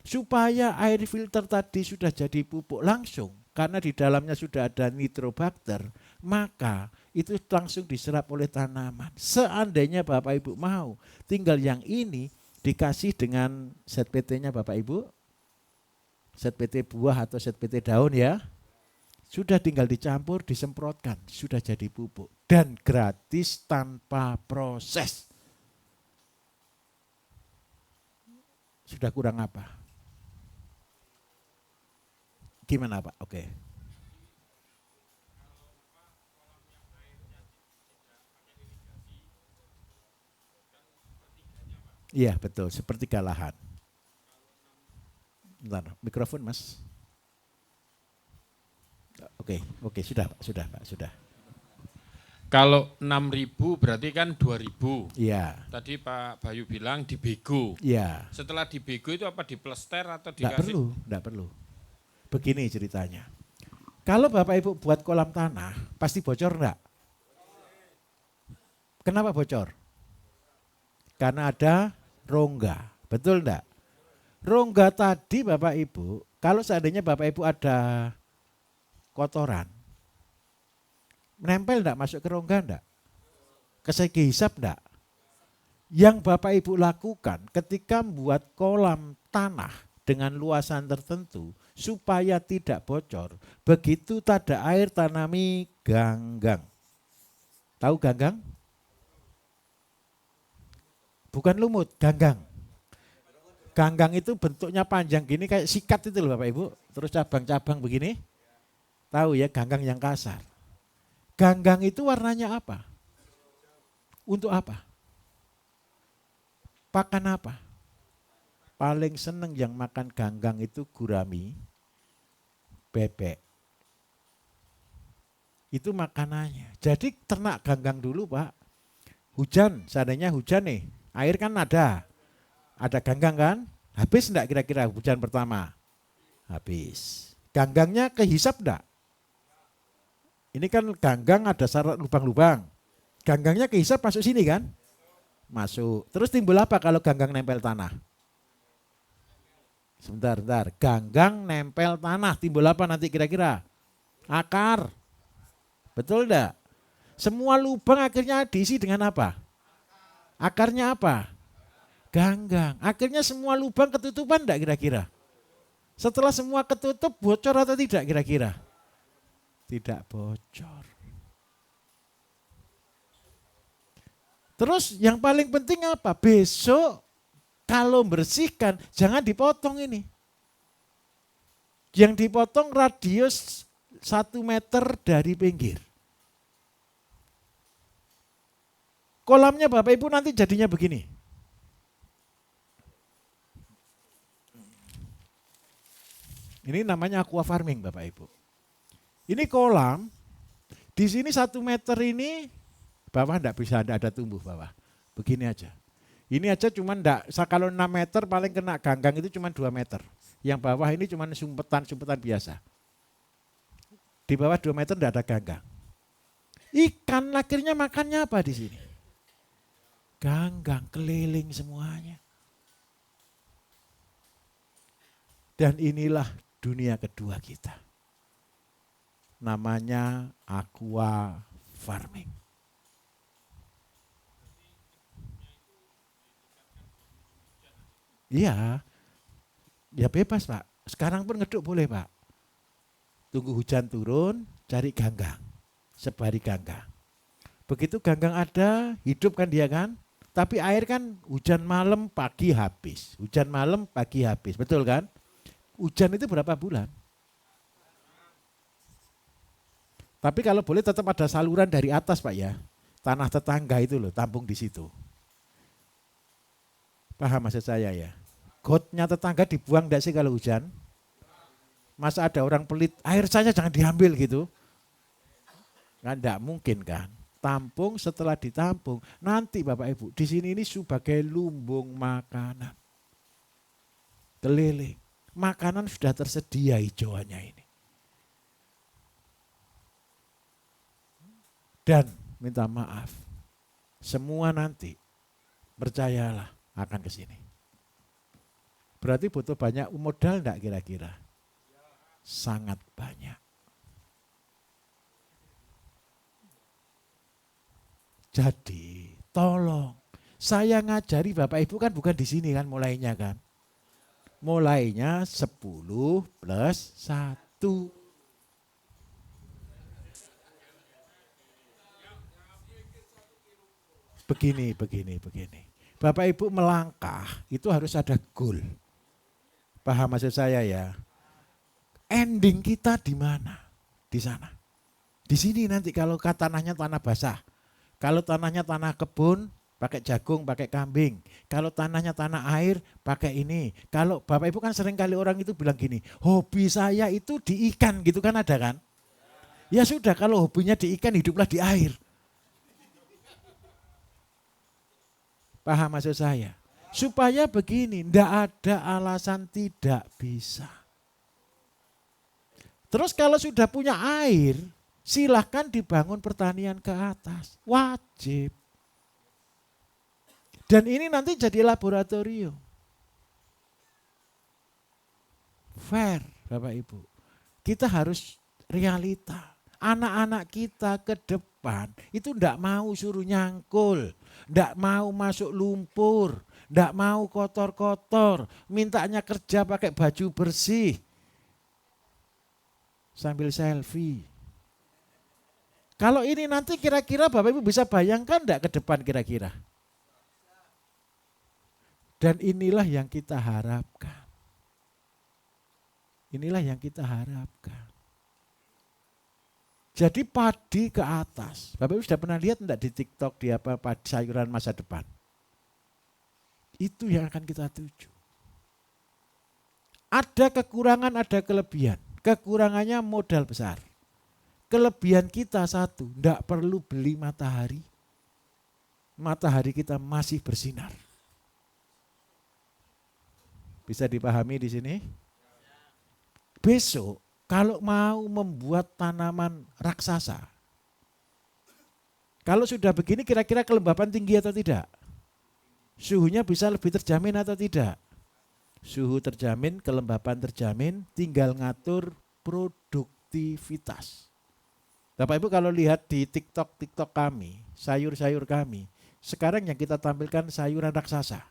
S2: Supaya air filter tadi sudah jadi pupuk langsung, karena di dalamnya sudah ada nitrobakter, maka itu langsung diserap oleh tanaman. Seandainya Bapak Ibu mau, tinggal yang ini dikasih dengan ZPT-nya Bapak Ibu, ZPT buah atau ZPT daun ya, sudah tinggal dicampur, disemprotkan, sudah jadi pupuk. Dan gratis tanpa proses. Sudah kurang apa? Gimana Pak? Oke. Iya betul, sepertiga lahan. Bentar, mikrofon Mas. Oke, sudah Pak, sudah.
S3: Kalau 6.000 berarti kan 2.000.
S2: Iya.
S3: Tadi Pak Bayu bilang dibego.
S2: Iya.
S3: Setelah dibego itu apa diplester atau
S2: Enggak
S3: dikasih?
S2: perlu. Begini ceritanya. Kalau Bapak Ibu buat kolam tanah, pasti bocor enggak? Kenapa bocor? Karena ada rongga. Betul enggak? Rongga tadi Bapak Ibu, kalau seandainya Bapak Ibu ada kotoran, menempel enggak masuk ke rongga enggak? Ke segi hisap enggak? Yang Bapak Ibu lakukan ketika membuat kolam tanah dengan luasan tertentu supaya tidak bocor, begitu tak ada air tanami ganggang. Tahu ganggang? Bukan lumut, ganggang. Ganggang itu bentuknya panjang gini kayak sikat itu loh Bapak Ibu, terus cabang-cabang begini. Tahu ya, ganggang yang kasar. Ganggang itu warnanya apa? Untuk apa? Pakan apa? Paling seneng yang makan ganggang itu gurami, bebek. Itu makanannya. Jadi ternak ganggang dulu Pak. Hujan, seandainya hujan nih, air kan ada ganggang kan? Habis enggak kira-kira hujan pertama? Habis. Ganggangnya kehisap enggak? Ini kan ganggang ada syarat lubang-lubang. Ganggangnya kehisap masuk sini kan? Masuk. Terus timbul apa kalau ganggang nempel tanah? Sebentar. Ganggang nempel tanah, timbul apa nanti kira-kira? Akar. Betul enggak? Semua lubang akhirnya diisi dengan apa? Akarnya apa? Ganggang. Akhirnya semua lubang ketutupan enggak kira-kira? Setelah semua ketutup, bocor atau tidak kira-kira? Tidak bocor. Terus yang paling penting apa? Besok kalau bersihkan, jangan dipotong ini. Yang dipotong radius 1 meter dari pinggir. Kolamnya Bapak Ibu nanti jadinya begini. Ini namanya aqua farming Bapak Ibu. Ini kolam, di sini 1 meter ini bawah enggak bisa ada tumbuh bawah. Begini aja. Ini aja cuma enggak, kalau 6 meter paling kena ganggang itu cuma 2 meter. Yang bawah ini cuma sumpetan biasa. Di bawah 2 meter enggak ada ganggang. Ikan akhirnya makannya apa di sini? Ganggang keliling semuanya. Dan inilah dunia kedua kita. Namanya aqua farming. Iya, ya bebas Pak. Sekarang pun ngeduk boleh Pak. Tunggu hujan turun, cari ganggang. Sebari ganggang. Begitu ganggang ada, hidup kan dia kan. Tapi air kan hujan malam pagi habis. Hujan malam pagi habis, betul kan? Hujan itu berapa bulan? Tapi kalau boleh tetap ada saluran dari atas Pak ya. Tanah tetangga itu loh, tampung di situ. Paham maksud saya ya? Gotnya tetangga dibuang enggak sih kalau hujan? Masa ada orang pelit, air saya jangan diambil gitu? Kan enggak mungkin kan? Tampung setelah ditampung, nanti Bapak Ibu, di sini ini sebagai lumbung makanan. Keliling. Makanan sudah tersedia hijauannya ini. Dan minta maaf, semua nanti percayalah akan ke sini. Berarti butuh banyak modal enggak kira-kira? Sangat banyak. Jadi tolong, saya ngajari Bapak Ibu kan bukan di sini kan mulainya kan. Mulainya 10 plus 1. Begini. Bapak Ibu melangkah itu harus ada goal. Paham maksud saya ya? Ending kita di mana? Di sana. Di sini nanti kalau tanahnya tanah basah. Kalau tanahnya tanah kebun, pakai jagung, pakai kambing. Kalau tanahnya tanah air, pakai ini. Kalau Bapak Ibu kan sering kali orang itu bilang gini, hobi saya itu di ikan gitu kan ada kan? Ya sudah kalau hobinya di ikan, hiduplah di air. Paham maksud saya? Supaya begini, tidak ada alasan tidak bisa. Terus kalau sudah punya air, silahkan dibangun pertanian ke atas. Wajib. Dan ini nanti jadi laboratorium. Fair, Bapak Ibu. Kita harus realita. Anak-anak kita ke depan itu enggak mau suruh nyangkul, enggak mau masuk lumpur, enggak mau kotor-kotor, mintanya kerja pakai baju bersih. Sambil selfie. Kalau ini nanti kira-kira Bapak Ibu bisa bayangkan enggak ke depan kira-kira? Dan inilah yang kita harapkan. Inilah yang kita harapkan. Jadi padi ke atas. Bapak Ibu sudah pernah lihat enggak di TikTok di apa padi sayuran masa depan? Itu yang akan kita tuju. Ada kekurangan, ada kelebihan. Kekurangannya modal besar. Kelebihan kita satu, enggak perlu beli matahari. Matahari kita masih bersinar. Bisa dipahami di sini? Besok kalau mau membuat tanaman raksasa, kalau sudah begini kira-kira kelembapan tinggi atau tidak? Suhunya bisa lebih terjamin atau tidak? Suhu terjamin, kelembapan terjamin, tinggal ngatur produktivitas. Bapak Ibu kalau lihat di TikTok kami, sayur-sayur kami, Sekarang yang kita tampilkan sayuran raksasa.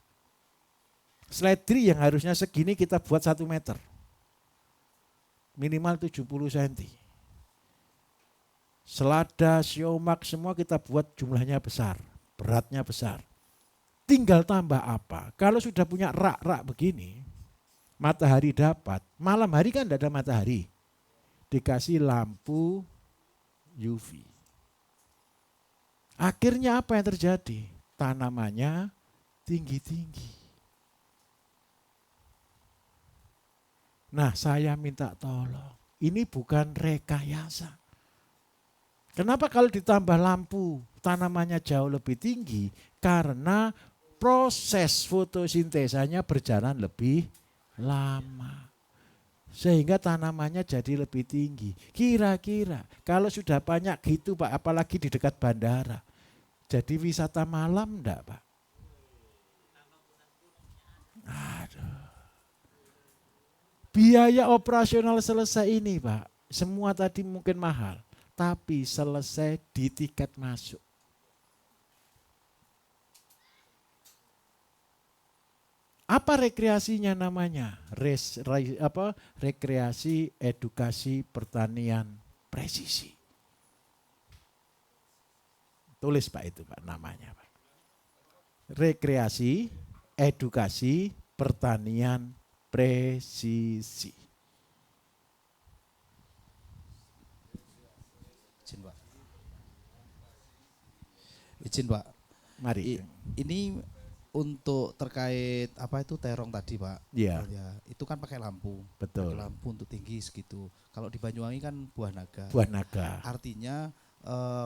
S2: Seledri yang harusnya segini kita buat 1 meter. Minimal 70 cm. Selada, siomak semua kita buat jumlahnya besar, beratnya besar. Tinggal tambah apa? Kalau sudah punya rak-rak begini, matahari dapat, malam hari kan tidak ada matahari. Dikasih lampu UV. Akhirnya apa yang terjadi? Tanamannya tinggi-tinggi. Nah, saya minta tolong. Ini bukan rekayasa. Kenapa kalau ditambah lampu tanamannya jauh lebih tinggi? Karena proses fotosintesanya berjalan lebih lama. Sehingga tanamannya jadi lebih tinggi. Kira-kira kalau sudah banyak gitu Pak, apalagi di dekat bandara. Jadi wisata malam enggak Pak? Aduh. Biaya operasional selesai ini Pak. Semua tadi mungkin mahal. Tapi selesai di tiket masuk. Apa rekreasinya namanya? Rekreasi edukasi pertanian presisi. Tulis Pak itu Pak namanya Pak. Rekreasi edukasi pertanian presisi.
S4: Izin Pak. Izin Pak.
S2: Mari.
S4: Ini untuk terkait apa itu terong tadi Pak.
S2: Iya.
S4: Ya, itu kan pakai lampu.
S2: Betul.
S4: Pakai lampu untuk tinggi segitu. Kalau di Banyuwangi kan buah naga.
S2: Buah naga.
S4: Artinya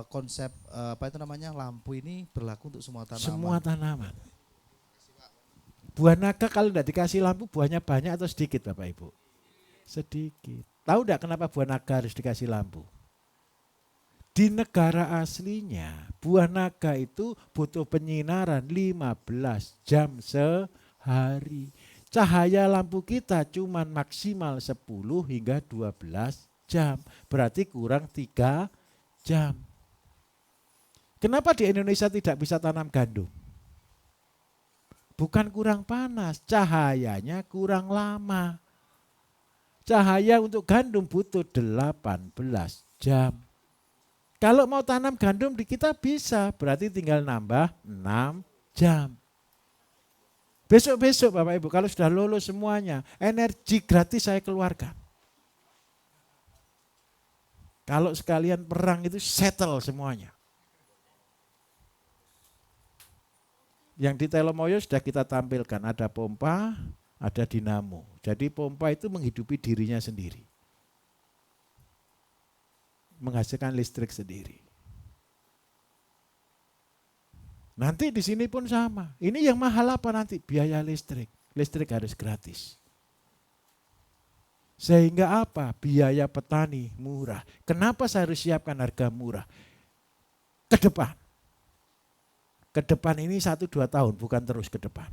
S4: konsep apa itu namanya lampu ini berlaku untuk semua tanaman.
S2: Semua tanaman. Buah naga kalau tidak dikasih lampu buahnya banyak atau sedikit Bapak Ibu? Sedikit. Tahu tidak kenapa buah naga harus dikasih lampu? Di negara aslinya buah naga itu butuh penyinaran 15 jam sehari. Cahaya lampu kita cuma maksimal 10 hingga 12 jam. Berarti kurang 3 jam. Kenapa di Indonesia tidak bisa tanam gandum? Bukan kurang panas, cahayanya kurang lama. Cahaya untuk gandum butuh 18 jam. Kalau mau tanam gandum di kita bisa, berarti tinggal nambah 6 jam. Besok-besok Bapak Ibu, kalau sudah lulus semuanya, energi gratis saya keluarkan. Kalau sekalian perang itu settle semuanya. Yang di Telomoyo sudah kita tampilkan, ada pompa, ada dinamo. Jadi pompa itu menghidupi dirinya sendiri. Menghasilkan listrik sendiri. Nanti di sini pun sama. Ini yang mahal apa nanti? Biaya listrik. Listrik harus gratis. Sehingga apa? Biaya petani murah. Kenapa saya harus siapkan harga murah? Ke depan. Ke depan ini 1-2 tahun, bukan terus ke depan.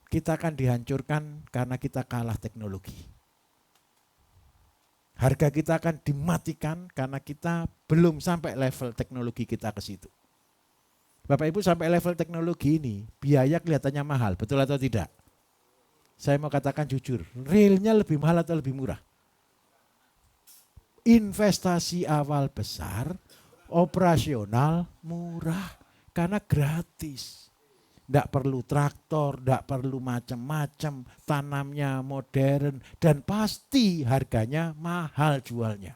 S2: Kita akan dihancurkan karena kita kalah teknologi. Harga kita akan dimatikan karena kita belum sampai level teknologi kita ke situ. Bapak Ibu sampai level teknologi ini, biaya kelihatannya mahal, betul atau tidak? Saya mau katakan jujur, realnya lebih mahal atau lebih murah? Investasi awal besar, operasional murah, karena gratis. Tidak perlu traktor, tidak perlu macam-macam, tanamnya modern, dan pasti harganya mahal jualnya.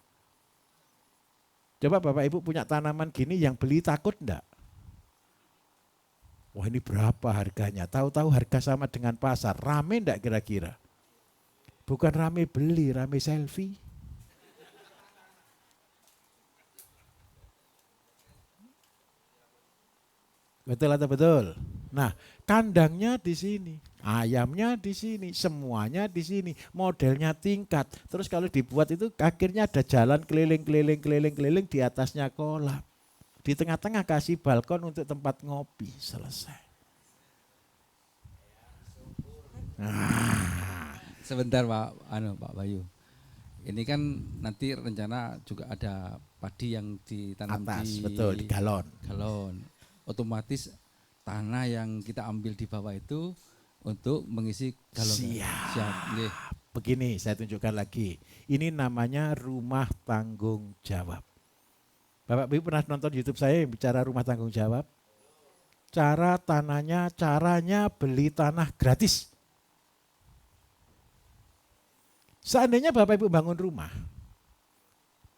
S2: Coba Bapak Ibu punya tanaman gini yang beli takut enggak? Wah ini berapa harganya? Tahu-tahu harga sama dengan pasar, rame enggak kira-kira? Bukan rame beli, rame selfie. Betul atau betul? Nah, kandangnya di sini, ayamnya di sini, semuanya di sini, modelnya tingkat. Terus kalau dibuat itu akhirnya ada jalan keliling di atasnya kolam. Di tengah-tengah kasih balkon untuk tempat ngopi, selesai. Nah.
S1: Sebentar Pak Bayu. Ini kan nanti rencana juga ada padi yang ditanam
S2: Atas,
S1: di
S2: betul, di galon.
S1: galon. otomatis tanah yang kita ambil di bawah itu untuk mengisi galon. Siap. Nggih.
S2: Begini, saya tunjukkan lagi. Ini namanya rumah tanggung jawab. Bapak Ibu pernah nonton YouTube saya yang bicara rumah tanggung jawab? Caranya beli tanah gratis. Seandainya Bapak Ibu bangun rumah,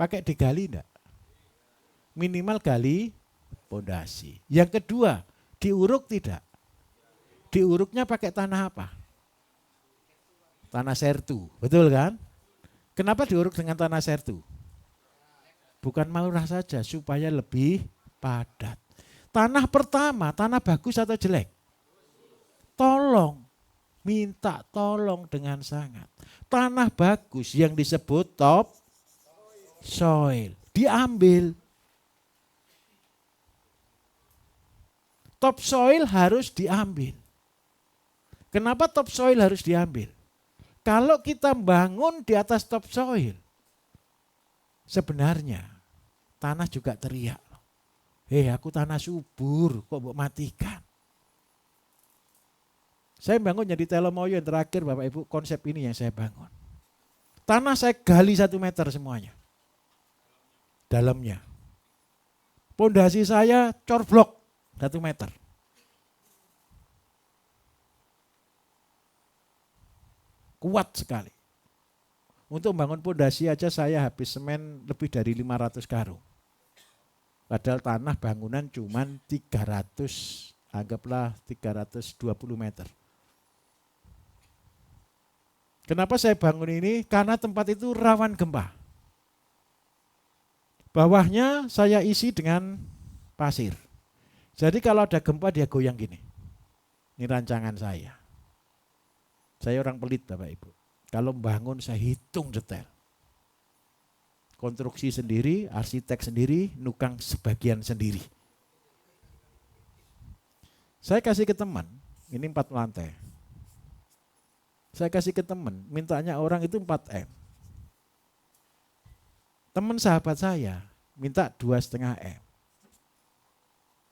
S2: pakai digali enggak? Minimal gali pondasi. Yang kedua, diuruk tidak? Diuruknya pakai tanah apa? Tanah sertu, betul kan? Kenapa diuruk dengan tanah sertu? Bukan murah saja, supaya lebih padat. Tanah pertama, tanah bagus atau jelek? Tolong, minta tolong dengan sangat. Tanah bagus yang disebut top soil, diambil. Top soil harus diambil. Kenapa top soil harus diambil? Kalau kita bangun di atas top soil, sebenarnya tanah juga teriak. Aku tanah subur, kok mau matikan? Saya bangun jadi Telomoyo yang terakhir Bapak Ibu, konsep ini yang saya bangun. Tanah saya gali 1 meter semuanya. Dalamnya. Pondasi saya corblok 1 meter. Kuat sekali. Untuk membangun pondasi aja saya habis semen lebih dari 500 karung. Padahal tanah bangunan cuman 300, anggaplah 320 meter. Kenapa saya bangun ini? Karena tempat itu rawan gempa. Bawahnya saya isi dengan pasir. Jadi kalau ada gempa dia goyang gini. Ini rancangan saya. Saya orang pelit Bapak Ibu. Kalau bangun saya hitung detail. Konstruksi sendiri, arsitek sendiri, nukang sebagian sendiri. Saya kasih ke teman, ini 4 lantai. Saya kasih ke teman, mintanya orang itu 4M. Teman sahabat saya minta 2,5 M.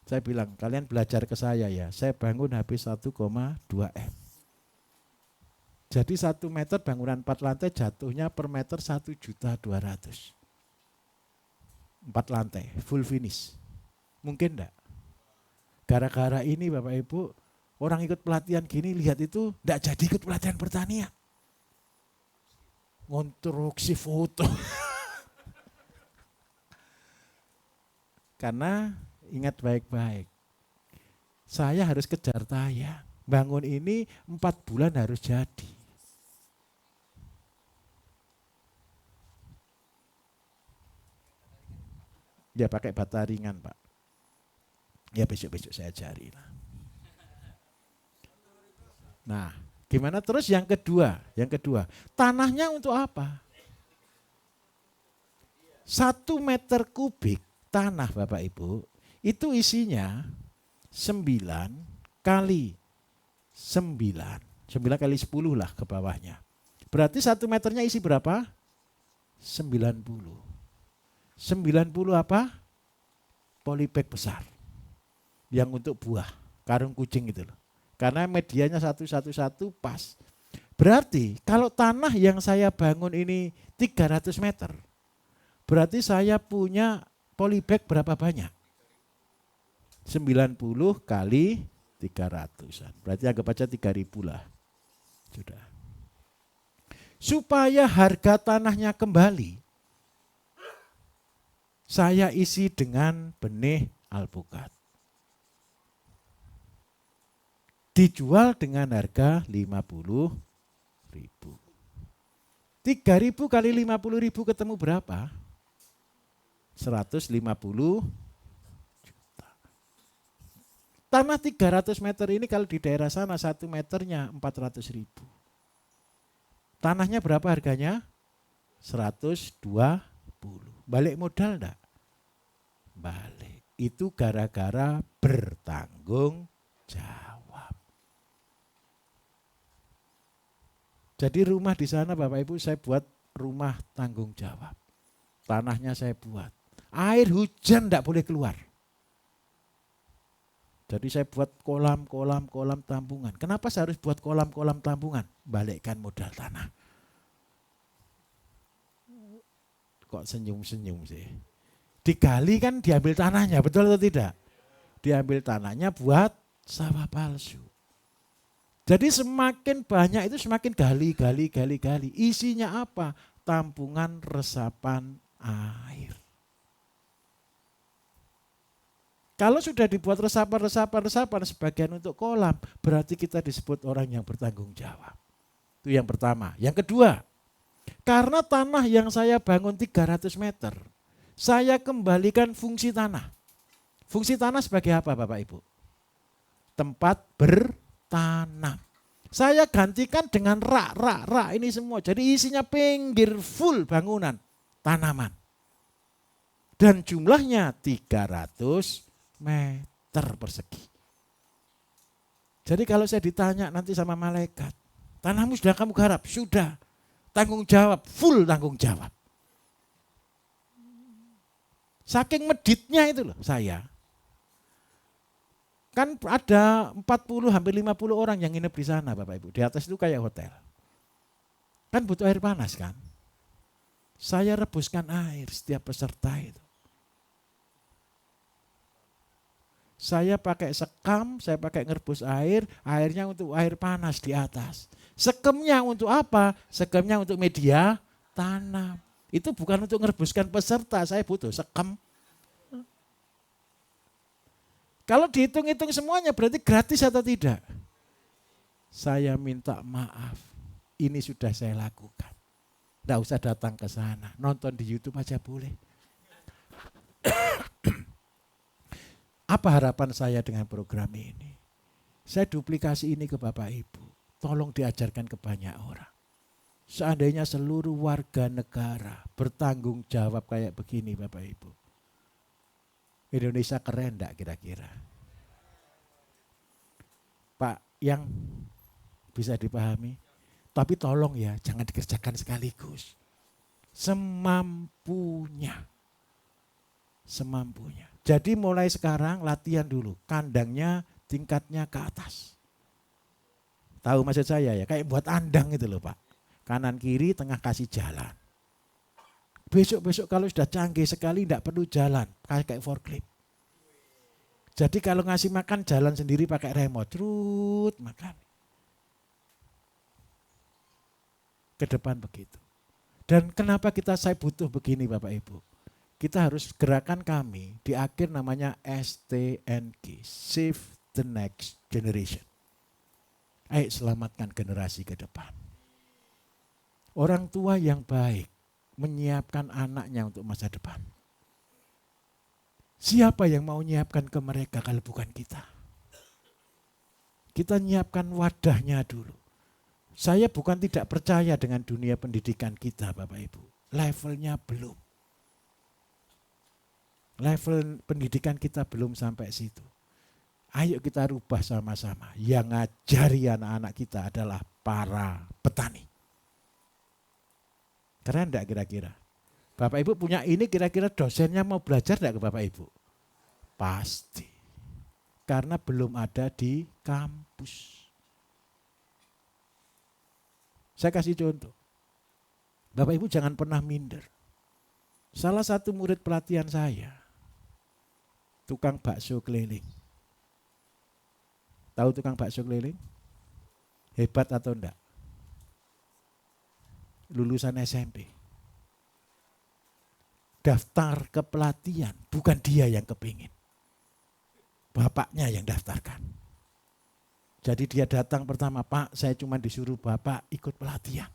S2: Saya bilang, kalian belajar ke saya ya, saya bangun habis 1,2 M. Jadi 1 meter bangunan 4 lantai jatuhnya per meter 1.200.000. 4 lantai, full finish. Mungkin enggak? Gara-gara ini Bapak Ibu, orang ikut pelatihan gini lihat itu enggak jadi ikut pelatihan pertanian. Konstruksi foto. Karena ingat baik-baik, saya harus kejar tayang. Bangun ini 4 bulan harus jadi. Ya pakai bata ringan Pak. Ya besok-besok saya cari lah. Nah, gimana terus yang kedua? Yang kedua, tanahnya untuk apa? 1 meter kubik tanah Bapak Ibu, itu isinya 9 kali 9. 9 kali 10 lah ke bawahnya. Berarti 1 meternya isi berapa? 90. 90 apa? Polybag besar. Yang untuk buah, karung kucing itu loh. Karena medianya 111 pas. Berarti kalau tanah yang saya bangun ini 300 meter, berarti saya punya polybag berapa banyak? 90 kali 300-an. Berarti anggap aja 3.000 lah. Sudah. Supaya harga tanahnya kembali, saya isi dengan benih alpukat. Dijual dengan harga 50.000. 3.000 kali 50.000 ketemu berapa? 150 juta. Tanah 300 meter ini kalau di daerah sana 1 meternya 400.000. Tanahnya berapa harganya? 120. Balik modal enggak? Balik. Itu gara-gara bertanggung jawab. Jadi rumah di sana Bapak Ibu saya buat rumah tanggung jawab. Tanahnya saya buat. Air hujan enggak boleh keluar. Jadi saya buat kolam tampungan. Kenapa saya harus buat kolam tampungan? Balikkan modal tanah. Kok senyum-senyum sih? Digali kan diambil tanahnya, betul atau tidak? Diambil tanahnya buat sawah palsu. Jadi semakin banyak itu semakin gali. Isinya apa? Tampungan resapan air. Kalau sudah dibuat resapan sebagian untuk kolam, berarti kita disebut orang yang bertanggung jawab. Itu yang pertama. Yang kedua, karena tanah yang saya bangun 300 meter, saya kembalikan fungsi tanah. Fungsi tanah sebagai apa Bapak Ibu? Tempat bertanam. Saya gantikan dengan rak ini semua. Jadi isinya pinggir full bangunan, tanaman. Dan jumlahnya 300 meter persegi. Jadi kalau saya ditanya nanti sama malaikat, tanahmu sudah kamu garap? Sudah. Tanggung jawab, full tanggung jawab. Saking meditnya itu loh saya. Kan ada 40 hampir 50 orang yang nginep di sana Bapak Ibu. Di atas itu kayak hotel. Kan butuh air panas kan. Saya rebuskan air setiap peserta itu. Saya pakai sekam, saya pakai ngerebus air, airnya untuk air panas di atas. Sekemnya untuk apa? Sekemnya untuk media tanam. Itu bukan untuk ngerebuskan peserta, saya butuh sekam. Kalau dihitung-hitung semuanya berarti gratis atau tidak? Saya minta maaf, ini sudah saya lakukan. Tidak usah datang ke sana, nonton di YouTube aja boleh. Apa harapan saya dengan program ini? Saya duplikasi ini ke Bapak Ibu. Tolong diajarkan ke banyak orang. Seandainya seluruh warga negara bertanggung jawab kayak begini Bapak Ibu. Indonesia keren enggak kira-kira? Pak, yang bisa dipahami? Tapi tolong ya, jangan dikerjakan sekaligus. Semampunya. Semampunya. Jadi mulai sekarang latihan dulu, kandangnya tingkatnya ke atas. Tahu maksud saya ya, kayak buat andang itu loh Pak. Kanan kiri tengah kasih jalan. Besok-besok kalau sudah canggih sekali tidak perlu jalan, kayak forklift. Jadi kalau ngasih makan jalan sendiri pakai remote, terus makan. Ke depan begitu. Dan kenapa saya butuh begini Bapak Ibu? Kita harus gerakan kami di akhir namanya STNG, Save the Next Generation. Ayo selamatkan generasi ke depan. Orang tua yang baik menyiapkan anaknya untuk masa depan. Siapa yang mau menyiapkan ke mereka kalau bukan kita? Kita nyiapkan wadahnya dulu. Saya bukan tidak percaya dengan dunia pendidikan kita Bapak Ibu. Levelnya belum. Level pendidikan kita belum sampai situ. Ayo kita rubah sama-sama. Yang ngajari anak-anak kita adalah para petani. Keren enggak kira-kira? Bapak Ibu punya ini kira-kira dosennya mau belajar enggak ke Bapak Ibu? Pasti. Karena belum ada di kampus. Saya kasih contoh. Bapak Ibu jangan pernah minder. Salah satu murid pelatihan saya, tukang bakso keliling. Tahu tukang bakso keliling? Hebat atau enggak? Lulusan SMP. Daftar ke pelatihan, bukan dia yang kepingin. Bapaknya yang daftarkan. Jadi dia datang pertama, Pak saya cuma disuruh Bapak ikut pelatihan.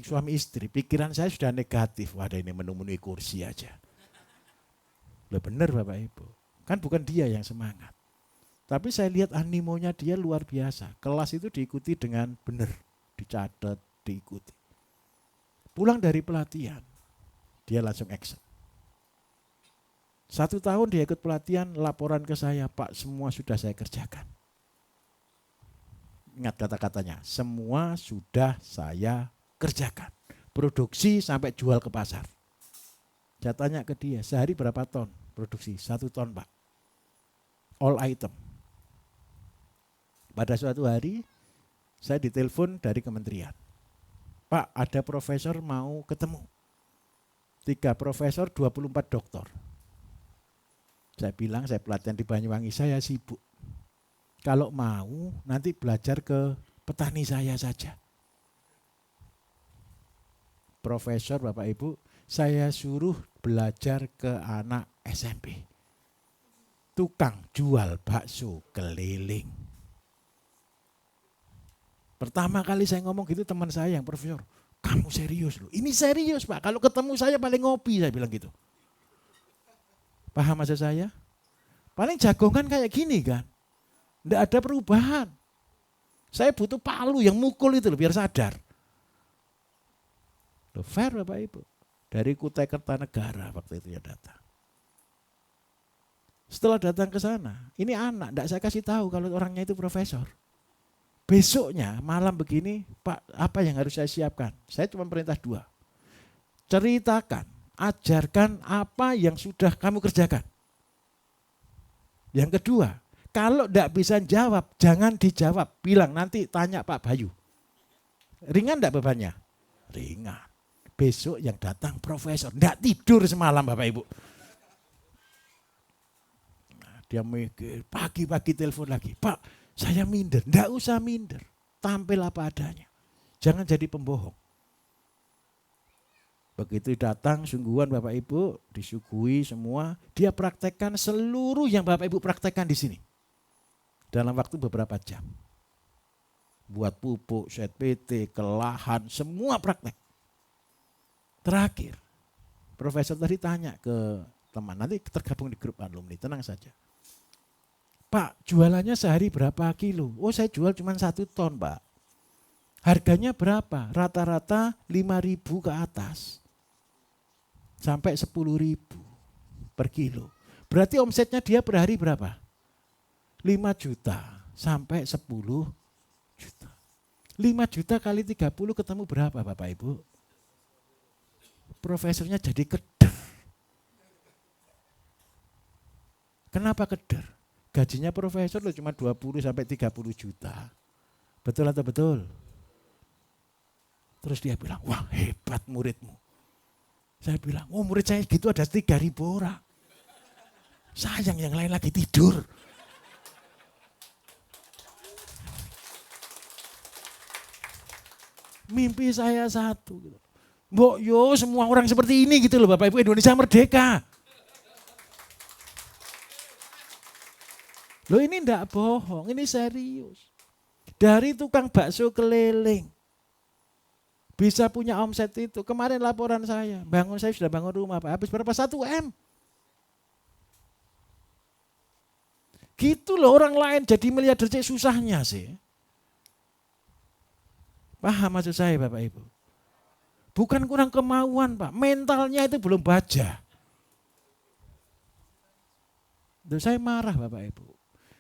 S2: Suami istri, pikiran saya sudah negatif. Wadah ini menemui kursi aja. Loh benar Bapak Ibu. Kan bukan dia yang semangat. Tapi saya lihat animonya dia luar biasa. Kelas itu diikuti dengan benar. Dicatat, diikuti. Pulang dari pelatihan, dia langsung action. 1 tahun dia ikut pelatihan, laporan ke saya, Pak semua sudah saya kerjakan. Ingat kata-katanya, semua sudah saya kerjakan. Produksi sampai jual ke pasar. Saya tanya ke dia, sehari berapa ton produksi? 1 ton Pak. all item. Pada suatu hari saya ditelepon dari kementerian. Pak, ada profesor mau ketemu. 3 profesor, 24 doktor. Saya bilang saya pelatihan di Banyuwangi, saya sibuk. Kalau mau nanti belajar ke petani saya saja. Profesor Bapak Ibu, saya suruh belajar ke anak SMP. Tukang jual bakso keliling. Pertama kali saya ngomong gitu teman saya yang profesor, kamu serius loh? Ini serius Pak, kalau ketemu saya paling ngopi, saya bilang gitu. Paham maksud saya? Paling jagongan kayak gini kan. Tidak ada perubahan. Saya butuh palu yang mukul itu loh biar sadar. Loh, fair Bapak Ibu. Dari Kutai Kertanegara waktu itu ya datang. Setelah datang ke sana, ini anak, tidak saya kasih tahu kalau orangnya itu profesor. Besoknya malam begini, Pak, apa yang harus saya siapkan? Saya cuma perintah 2. Ceritakan, ajarkan apa yang sudah kamu kerjakan. Yang kedua, kalau tidak bisa jawab, jangan dijawab. Bilang nanti tanya Pak Bayu. Ringan tidak bebannya? Ringan. Besok yang datang profesor, tidak tidur semalam Bapak Ibu. Nah, dia mikir, pagi-pagi telepon lagi, Pak saya minder, tidak usah minder, tampil apa adanya. Jangan jadi pembohong. Begitu datang sungguhan Bapak Ibu, disuguhi semua, dia praktekkan seluruh yang Bapak Ibu praktekkan di sini. Dalam waktu beberapa jam. Buat pupuk, set PT, kelahan, semua praktek. Terakhir, profesor tadi tanya ke teman, nanti tergabung di grup alumni, tenang saja. Pak, jualannya sehari berapa kilo? Oh saya jual cuma 1 ton Pak. Harganya berapa? Rata-rata 5.000 ke atas. Sampai 10.000 per kilo. Berarti omsetnya dia per hari berapa? 5 juta sampai 10 juta. 5 juta kali 30 ketemu berapa Bapak Ibu? Profesornya jadi keder. Kenapa keder? Gajinya profesor loh cuma 20 sampai 30 juta. Betul atau betul? Terus dia bilang, wah hebat muridmu. Saya bilang, oh murid saya gitu ada 3.000 orang. Sayang yang lain lagi tidur. Mimpi saya satu. Mbok yo semua orang seperti ini gitu loh Bapak Ibu, Indonesia merdeka. Loh ini enggak bohong, ini serius. Dari tukang bakso keliling. Bisa punya omset itu. Kemarin laporan saya sudah bangun rumah Pak, habis berapa? 1 M. Gitu loh orang lain jadi miliarder susahnya sih. Paham maksud saya Bapak Ibu? Bukan kurang kemauan Pak, mentalnya itu belum baja. Duh, saya marah Bapak Ibu.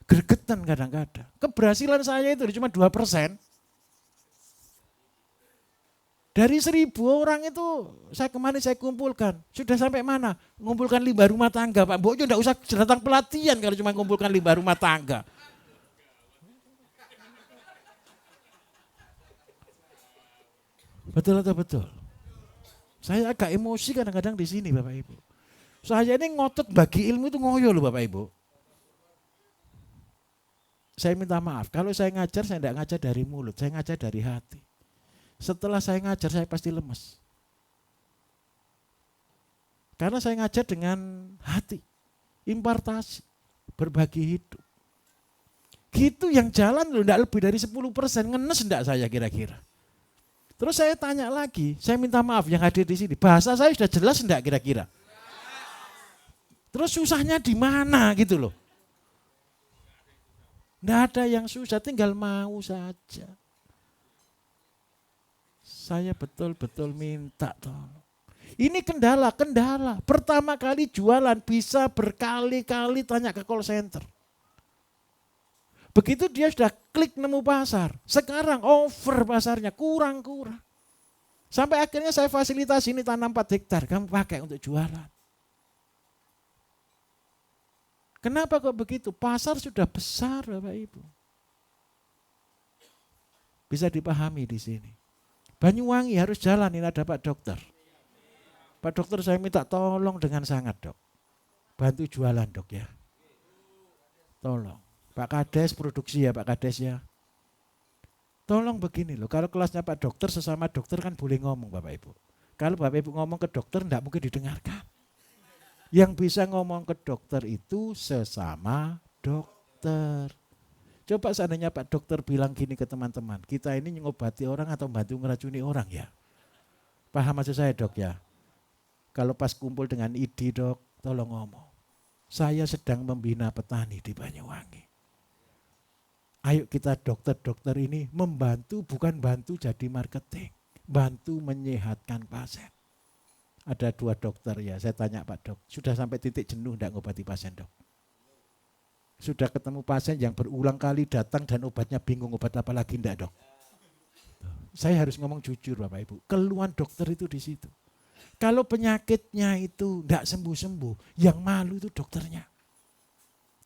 S2: Gregetan kadang-kadang. Keberhasilan saya itu cuma 2%. Dari 1.000 orang itu kemarin saya kumpulkan. Sudah sampai mana? Mengumpulkan limbah rumah tangga Pak. Mboknya enggak usah datang pelatihan kalau cuma mengumpulkan limbah rumah tangga. Betul atau betul? Saya agak emosi kadang-kadang di sini Bapak Ibu. Saya ini ngotot bagi ilmu itu ngoyo loh Bapak Ibu. Saya minta maaf, kalau saya ngajar saya tidak ngajar dari mulut, saya ngajar dari hati. Setelah saya ngajar saya pasti lemes. Karena saya ngajar dengan hati, impartasi, berbagi hidup. Gitu yang jalan loh, tidak lebih dari 10%, ngenes enggak saya kira-kira. Terus saya tanya lagi, saya minta maaf yang hadir di sini, bahasa saya sudah jelas enggak kira-kira? Terus susahnya di mana gitu loh. Tidak ada yang susah, tinggal mau saja. Saya betul-betul minta tolong. Ini kendala. Pertama kali jualan bisa berkali-kali tanya ke call center. Begitu dia sudah klik nemu pasar, sekarang over pasarnya, kurang. Sampai akhirnya saya fasilitasi ini tanam 4 hektar, kamu pakai untuk jualan. Kenapa kok begitu? Pasar sudah besar Bapak Ibu. Bisa dipahami di sini. Banyuwangi harus jalan, ini ada Pak Dokter. Pak Dokter saya minta tolong dengan sangat dok. Bantu jualan dok ya. Tolong. Pak Kades produksi ya Pak Kades ya. Tolong begini loh, kalau kelasnya Pak Dokter sesama dokter kan boleh ngomong Bapak Ibu. Kalau Bapak Ibu ngomong ke dokter enggak mungkin didengarkan. Yang bisa ngomong ke dokter itu sesama dokter. Coba seandainya Pak Dokter bilang gini ke teman-teman, kita ini ngobati orang atau bantu ngeracuni orang ya. Paham maksud saya dok ya? Kalau pas kumpul dengan ID dok, tolong ngomong. Saya sedang membina petani di Banyuwangi. Ayo kita dokter-dokter ini membantu, bukan bantu jadi marketing. Bantu menyehatkan pasien. Ada 2 dokter ya, saya tanya Pak Dok, sudah sampai titik jenuh enggak ngobati pasien dok? Sudah ketemu pasien yang berulang kali datang dan obatnya bingung obat apa lagi enggak dok? Saya harus ngomong jujur Bapak Ibu, keluhan dokter itu di situ. Kalau penyakitnya itu enggak sembuh-sembuh, yang malu itu dokternya.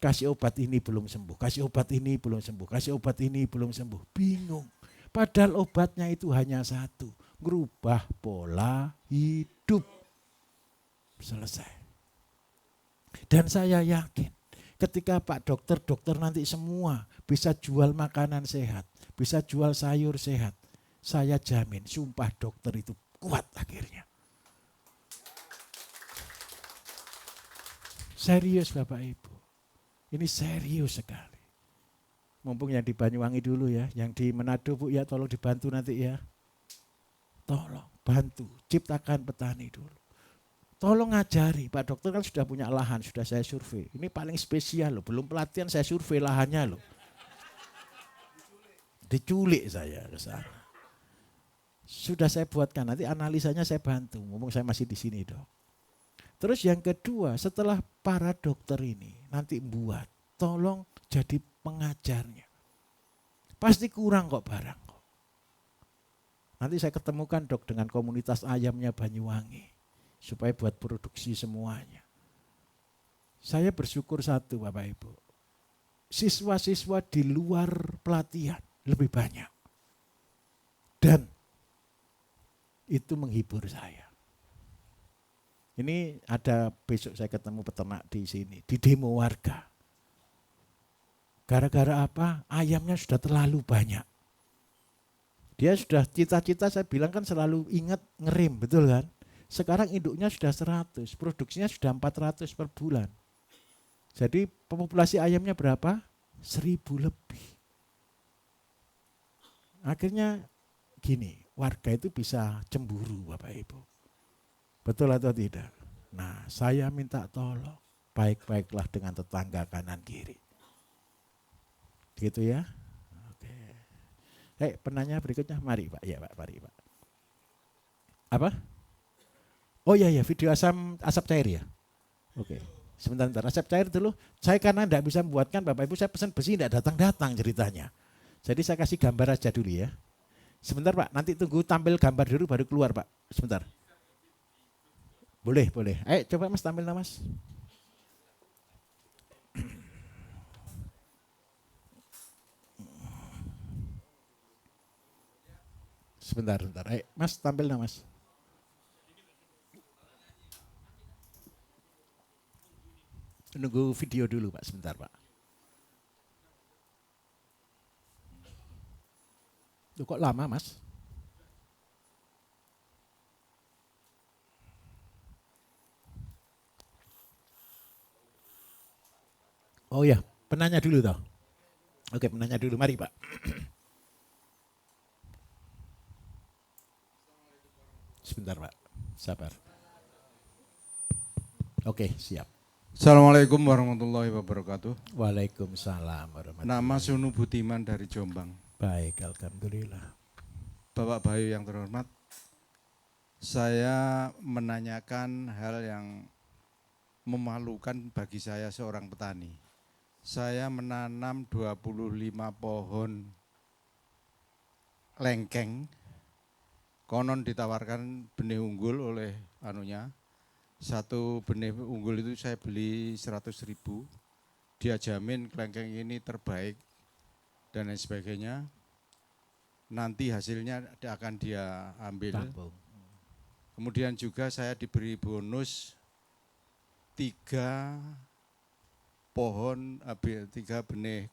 S2: Kasih obat ini belum sembuh, kasih obat ini belum sembuh, kasih obat ini belum sembuh, bingung. Padahal obatnya itu hanya satu, merubah pola hidup. Selesai. Dan saya yakin ketika Pak Dokter nanti semua bisa jual makanan sehat, bisa jual sayur sehat, saya jamin sumpah dokter itu kuat akhirnya. Serius Bapak Ibu, ini serius sekali. Mumpung yang di Banyuwangi dulu ya, yang di Manado Bu ya tolong dibantu nanti ya. Tolong bantu, ciptakan petani dulu. Tolong ngajari, Pak Dokter kan sudah punya lahan, sudah saya survei. Ini paling spesial loh, belum pelatihan saya survei lahannya loh. Diculik saya ke sana. Sudah saya buatkan, nanti analisanya saya bantu, mumpung saya masih di sini dok. Terus yang kedua, setelah para dokter ini nanti buat, tolong jadi pengajarnya. Pasti kurang kok barang kok. Nanti saya ketemukan dok dengan komunitas ayamnya Banyuwangi. Supaya buat produksi semuanya. Saya bersyukur satu Bapak Ibu. Siswa-siswa di luar pelatihan lebih banyak. Dan itu menghibur saya. Ini ada besok saya ketemu peternak di sini, di demo warga. Gara-gara apa? Ayamnya sudah terlalu banyak. Dia sudah cita-cita saya bilang kan selalu ingat ngerim, betul kan? Sekarang induknya sudah 100, produksinya sudah 400 per bulan. Jadi populasi ayamnya berapa? 1000 lebih. Akhirnya gini, warga itu bisa cemburu Bapak Ibu. Betul atau tidak? Nah, saya minta tolong, baik-baiklah dengan tetangga kanan kiri. Gitu ya. Oke. Penanya berikutnya, mari Pak. Ya Pak, mari Pak. Apa? Oh iya ya, video asap cair ya. Oke. Sebentar, asap cair dulu. Saya karena tidak bisa membuatkan Bapak Ibu, saya pesan besi tidak datang-datang ceritanya. Jadi saya kasih gambar aja dulu ya. Sebentar Pak, nanti tunggu tampil gambar dulu baru keluar Pak. Sebentar. Boleh, boleh. Ayo coba Mas tampil Mas. Sebentar. Ayo Mas tampil Mas. Nunggu video dulu Pak, sebentar Pak. Loh, kok lama Mas? Oh ya, penanya dulu toh. Oke, penanya dulu, mari Pak. Sebentar Pak, sabar. Oke, siap.
S5: Assalamualaikum warahmatullahi wabarakatuh.
S2: Waalaikumsalam warahmatullahi wabarakatuh.
S5: Nama Sunu Budiman dari Jombang.
S2: Baik, alhamdulillah.
S5: Bapak Bayu yang terhormat, saya menanyakan hal yang memalukan bagi saya seorang petani. Saya menanam 25 pohon lengkeng, konon ditawarkan benih unggul oleh anunya. Satu benih unggul itu saya beli 100.000. dia jamin kelengkeng ini terbaik dan lain sebagainya. Nanti hasilnya akan dia ambil.
S2: Tampung.
S5: Kemudian juga saya diberi bonus 3 benih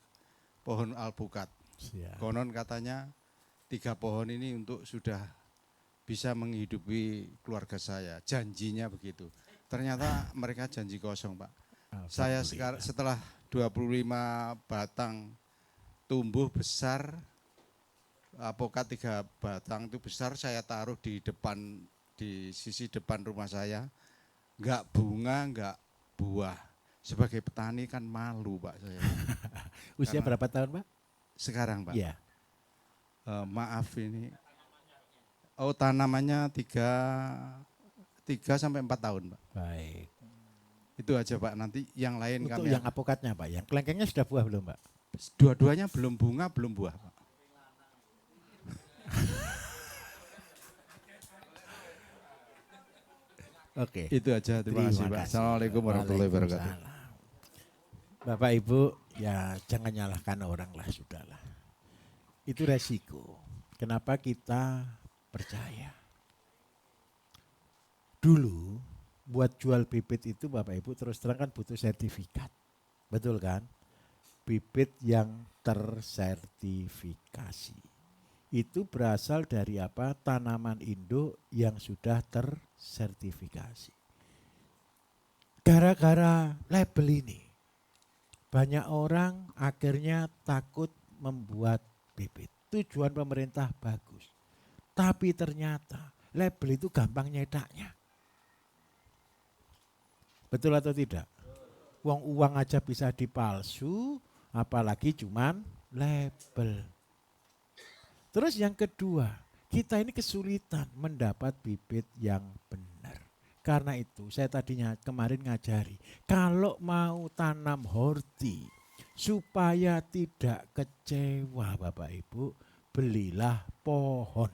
S5: pohon alpukat.
S2: Siap.
S5: Konon katanya 3 pohon ini untuk sudah bisa menghidupi keluarga saya. Janjinya begitu. Ternyata mereka janji kosong, Pak. Saya sekarang setelah 25 batang tumbuh besar, alpukat 3 batang itu besar, saya taruh di depan, di sisi depan rumah saya. Enggak bunga, enggak buah. Sebagai petani kan malu, Pak, saya.
S2: Usia
S5: Karena-
S2: berapa tahun, Pak?
S5: Sekarang, Pak.
S2: Iya.
S5: Maaf ini. Oh, tanamannya 3 sampai 4 tahun, Pak.
S2: Baik.
S5: Itu aja, Pak. Nanti yang lain
S2: Untuk
S5: kami
S2: yang apokatnya, Pak, yang kelengkengnya sudah buah belum, Pak?
S5: dua-duanya belum bunga, belum buah, Pak.
S2: Oke.
S5: Itu aja. Terima kasih, Pak. Assalamualaikum warahmatullahi wabarakatuh.
S2: Waalaikumsalam. Bapak Ibu, ya jangan nyalahkan orang lah, sudahlah. Itu resiko. Kenapa kita percaya? Dulu buat jual bibit itu Bapak Ibu terus terang kan butuh sertifikat. Betul kan? Bibit yang tersertifikasi. Itu berasal dari apa? Tanaman induk yang sudah tersertifikasi. Gara-gara label ini, banyak orang akhirnya takut membuat bibit. Tujuan pemerintah bagus. Tapi ternyata label itu gampang nyetaknya. Betul atau tidak? Uang aja bisa dipalsu, apalagi cuman label. Terus yang kedua, kita ini kesulitan mendapat bibit yang benar. Karena itu saya tadinya kemarin ngajari, kalau mau tanam horti, supaya tidak kecewa Bapak Ibu, belilah pohon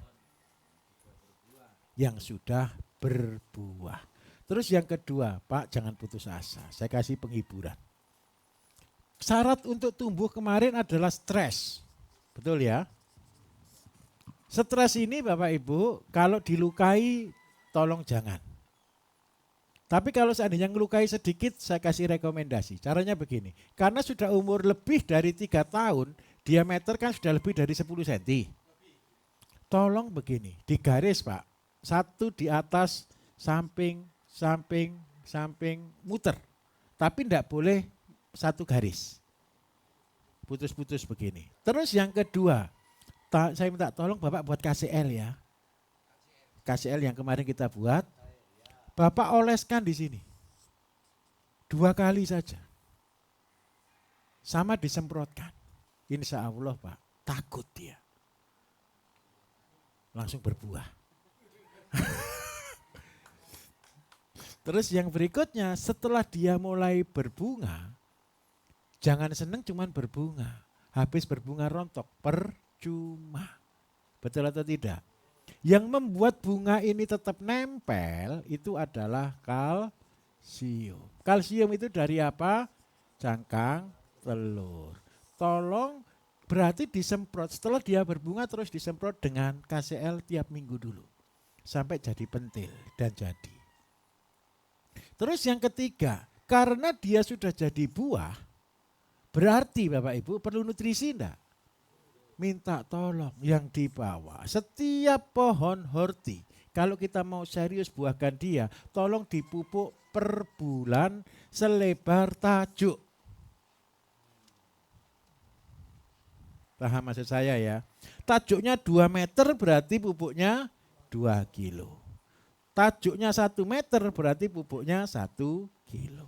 S2: yang sudah berbuah. Terus yang kedua, Pak jangan putus asa, saya kasih penghiburan. Syarat untuk tumbuh kemarin adalah stres, betul ya? Stres ini Bapak Ibu, kalau dilukai tolong jangan. Tapi kalau seandainya ngelukai sedikit, saya kasih rekomendasi. Caranya begini, karena sudah umur lebih dari 3 tahun, diameter kan sudah lebih dari 10 cm. Tolong begini, digaris Pak. 1 di atas, samping, muter. Tapi tidak boleh 1 garis. Putus-putus begini. Terus yang kedua, saya minta tolong Bapak buat KCL ya. KCL yang kemarin kita buat. Bapak oleskan di sini. 2 kali saja. Sama disemprotkan. Insya Allah Pak, takut dia. Langsung berbuah. Terus yang berikutnya, setelah dia mulai berbunga, jangan seneng cuman berbunga. Habis berbunga rontok, percuma. Betul atau tidak? Yang membuat bunga ini tetap nempel itu adalah kalsium. Kalsium itu dari apa? Cangkang telur. Tolong berarti disemprot. Setelah dia berbunga terus disemprot dengan KCL tiap minggu dulu. Sampai jadi pentil dan jadi. Terus yang ketiga, karena dia sudah jadi buah, berarti Bapak Ibu perlu nutrisi enggak? Minta tolong yang dibawa setiap pohon horti. Kalau kita mau serius buahkan dia, tolong dipupuk per bulan selebar tajuk. Paham maksud saya ya? Tajuknya 2 meter berarti pupuknya 2 kilo. Tajuknya 1 meter berarti pupuknya 1 kilo.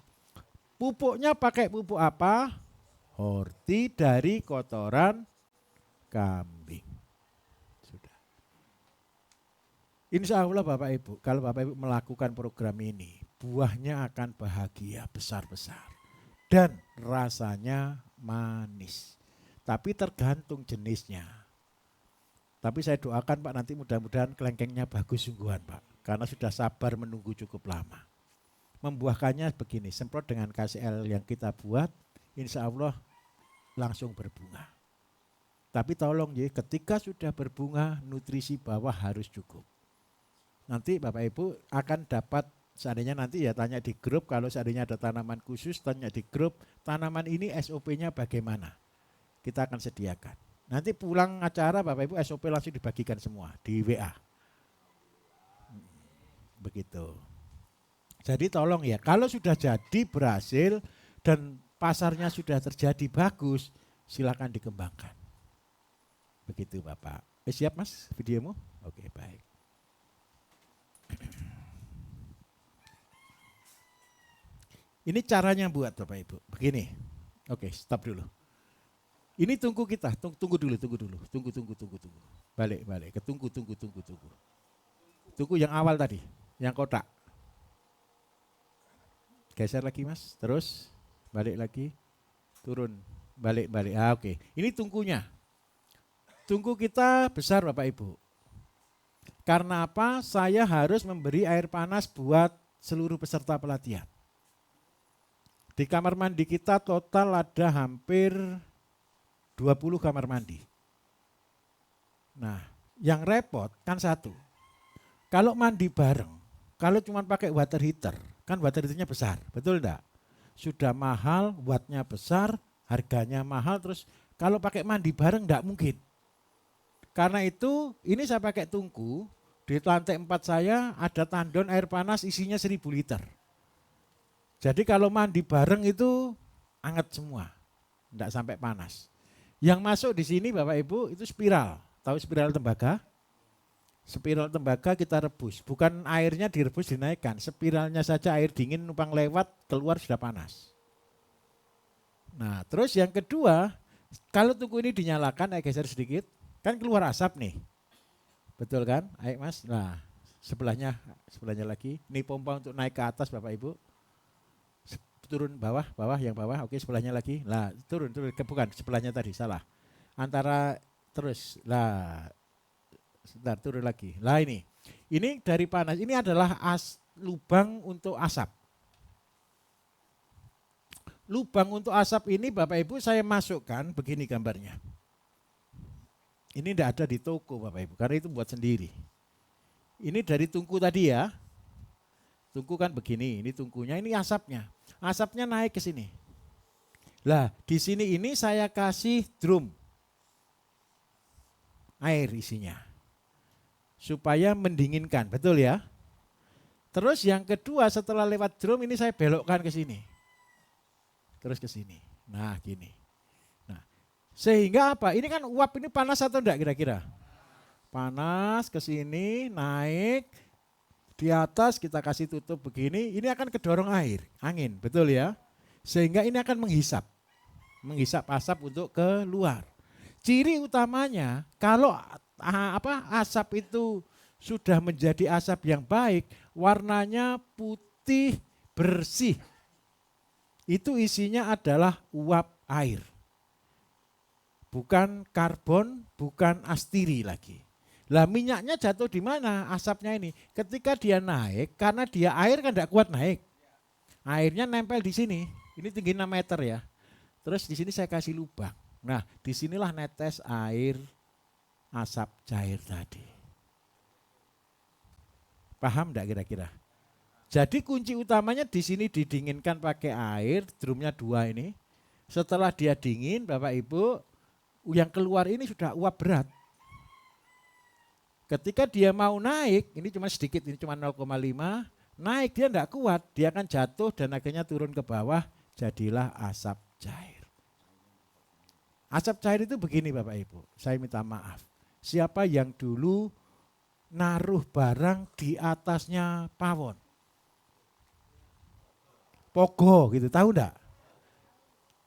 S2: Pupuknya pakai pupuk apa? Horti dari kotoran kambing. Sudah. Insya Allah Bapak Ibu, kalau Bapak Ibu melakukan program ini, buahnya akan bahagia besar-besar. Dan rasanya manis. Tapi tergantung jenisnya. Tapi saya doakan Pak nanti mudah-mudahan kelengkengnya bagus sungguhan Pak. Karena sudah sabar menunggu cukup lama. Membuahkannya begini, semprot dengan KCL yang kita buat, insya Allah langsung berbunga. Tapi tolong ya, ketika sudah berbunga, nutrisi bawah harus cukup. Nanti Bapak Ibu akan dapat, seandainya nanti ya tanya di grup, kalau seandainya ada tanaman khusus, tanya di grup, tanaman ini SOP-nya bagaimana. Kita akan sediakan. Nanti pulang acara Bapak Ibu SOP langsung dibagikan semua di WA. Begitu. Jadi tolong ya, kalau sudah jadi berhasil dan pasarnya sudah terjadi bagus, silakan dikembangkan. Begitu Bapak. Siap Mas videomu? Oke, baik. Ini caranya buat Bapak Ibu. Begini. Oke, stop dulu. Ini tunggu kita, tunggu dulu. Tunggu. Balik ke tunggu. Tunggu yang awal tadi, yang kotak. Geser lagi Mas, terus balik lagi, turun, balik. Oke. Ini tungkunya. Tungku kita besar Bapak Ibu. Karena apa? Saya harus memberi air panas buat seluruh peserta pelatihan. Di kamar mandi kita total ada hampir 20 kamar mandi. Nah, yang repot kan satu. Kalau mandi bareng, kalau cuma pakai water heater, kan water heaternya besar, betul enggak? Sudah mahal, wattnya besar, harganya mahal, terus kalau pakai mandi bareng enggak mungkin. Karena itu, ini saya pakai tungku, di lantai 4 saya ada tandon air panas isinya 1000 liter. Jadi kalau mandi bareng itu anget semua, enggak sampai panas. Yang masuk di sini Bapak Ibu itu spiral, tahu spiral tembaga? Spiral tembaga kita rebus, bukan airnya direbus dinaikkan, spiralnya saja air dingin numpang lewat, keluar sudah panas. Nah terus yang kedua, kalau tungku ini dinyalakan, ayo geser sedikit, kan keluar asap nih, betul kan? Ayo Mas, nah sebelahnya lagi, ini pompa untuk naik ke atas Bapak Ibu, turun bawah, yang bawah, oke sebelahnya lagi, lah turun, bukan sebelahnya tadi, salah, antara terus, lah sebentar turun lagi. Lah ini dari panas. Ini adalah lubang untuk asap. Lubang untuk asap ini Bapak Ibu saya masukkan begini gambarnya. Ini tidak ada di toko Bapak Ibu karena itu buat sendiri. Ini dari tungku tadi ya. Tungku kan begini, ini tungkunya, ini asapnya. Asapnya naik ke sini. Lah di sini ini saya kasih drum. Air isinya. Supaya mendinginkan, betul ya. Terus yang kedua setelah lewat drum ini saya belokkan ke sini. Terus ke sini. Nah, gini. Nah, sehingga apa? Ini kan uap ini panas atau enggak kira-kira? Panas ke sini, naik di atas kita kasih tutup begini, ini akan kedorong air, angin, betul ya? Sehingga ini akan menghisap asap untuk keluar. Ciri utamanya kalau asap itu sudah menjadi asap yang baik, warnanya putih bersih. Itu isinya adalah uap air. Bukan karbon, bukan astiri lagi. Lah minyaknya jatuh di mana asapnya ini? Ketika dia naik, karena dia air kan tidak kuat naik. Airnya nempel di sini. Ini tinggi 6 meter ya. Terus di sini saya kasih lubang. Nah, disinilah netes air asap cair tadi. Paham enggak kira-kira? Jadi kunci utamanya di sini didinginkan pakai air, drumnya 2 ini. Setelah dia dingin, Bapak Ibu, yang keluar ini sudah uap berat. Ketika dia mau naik, ini cuma sedikit, ini cuma 0,5, naik dia enggak kuat, dia akan jatuh dan akhirnya turun ke bawah, jadilah asap cair. Asap cair itu begini Bapak Ibu, saya minta maaf. Siapa yang dulu naruh barang di atasnya pawon? Pogo gitu, tahu enggak?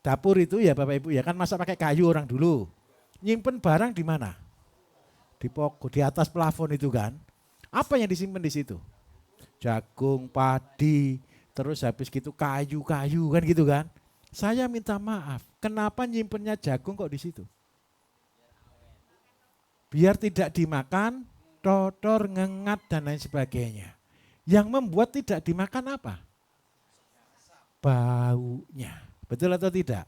S2: Dapur itu ya Bapak Ibu ya kan masak pakai kayu orang dulu. Nyimpen barang di mana? Di pogo, di atas plafon itu kan. Apa yang disimpan di situ? Jagung, padi, terus habis gitu kayu-kayu kan gitu kan. Saya minta maaf, kenapa nyimpennya jagung kok di situ? Biar tidak dimakan, kotor, ngengat dan lain sebagainya. Yang membuat tidak dimakan apa? Baunya. Betul atau tidak?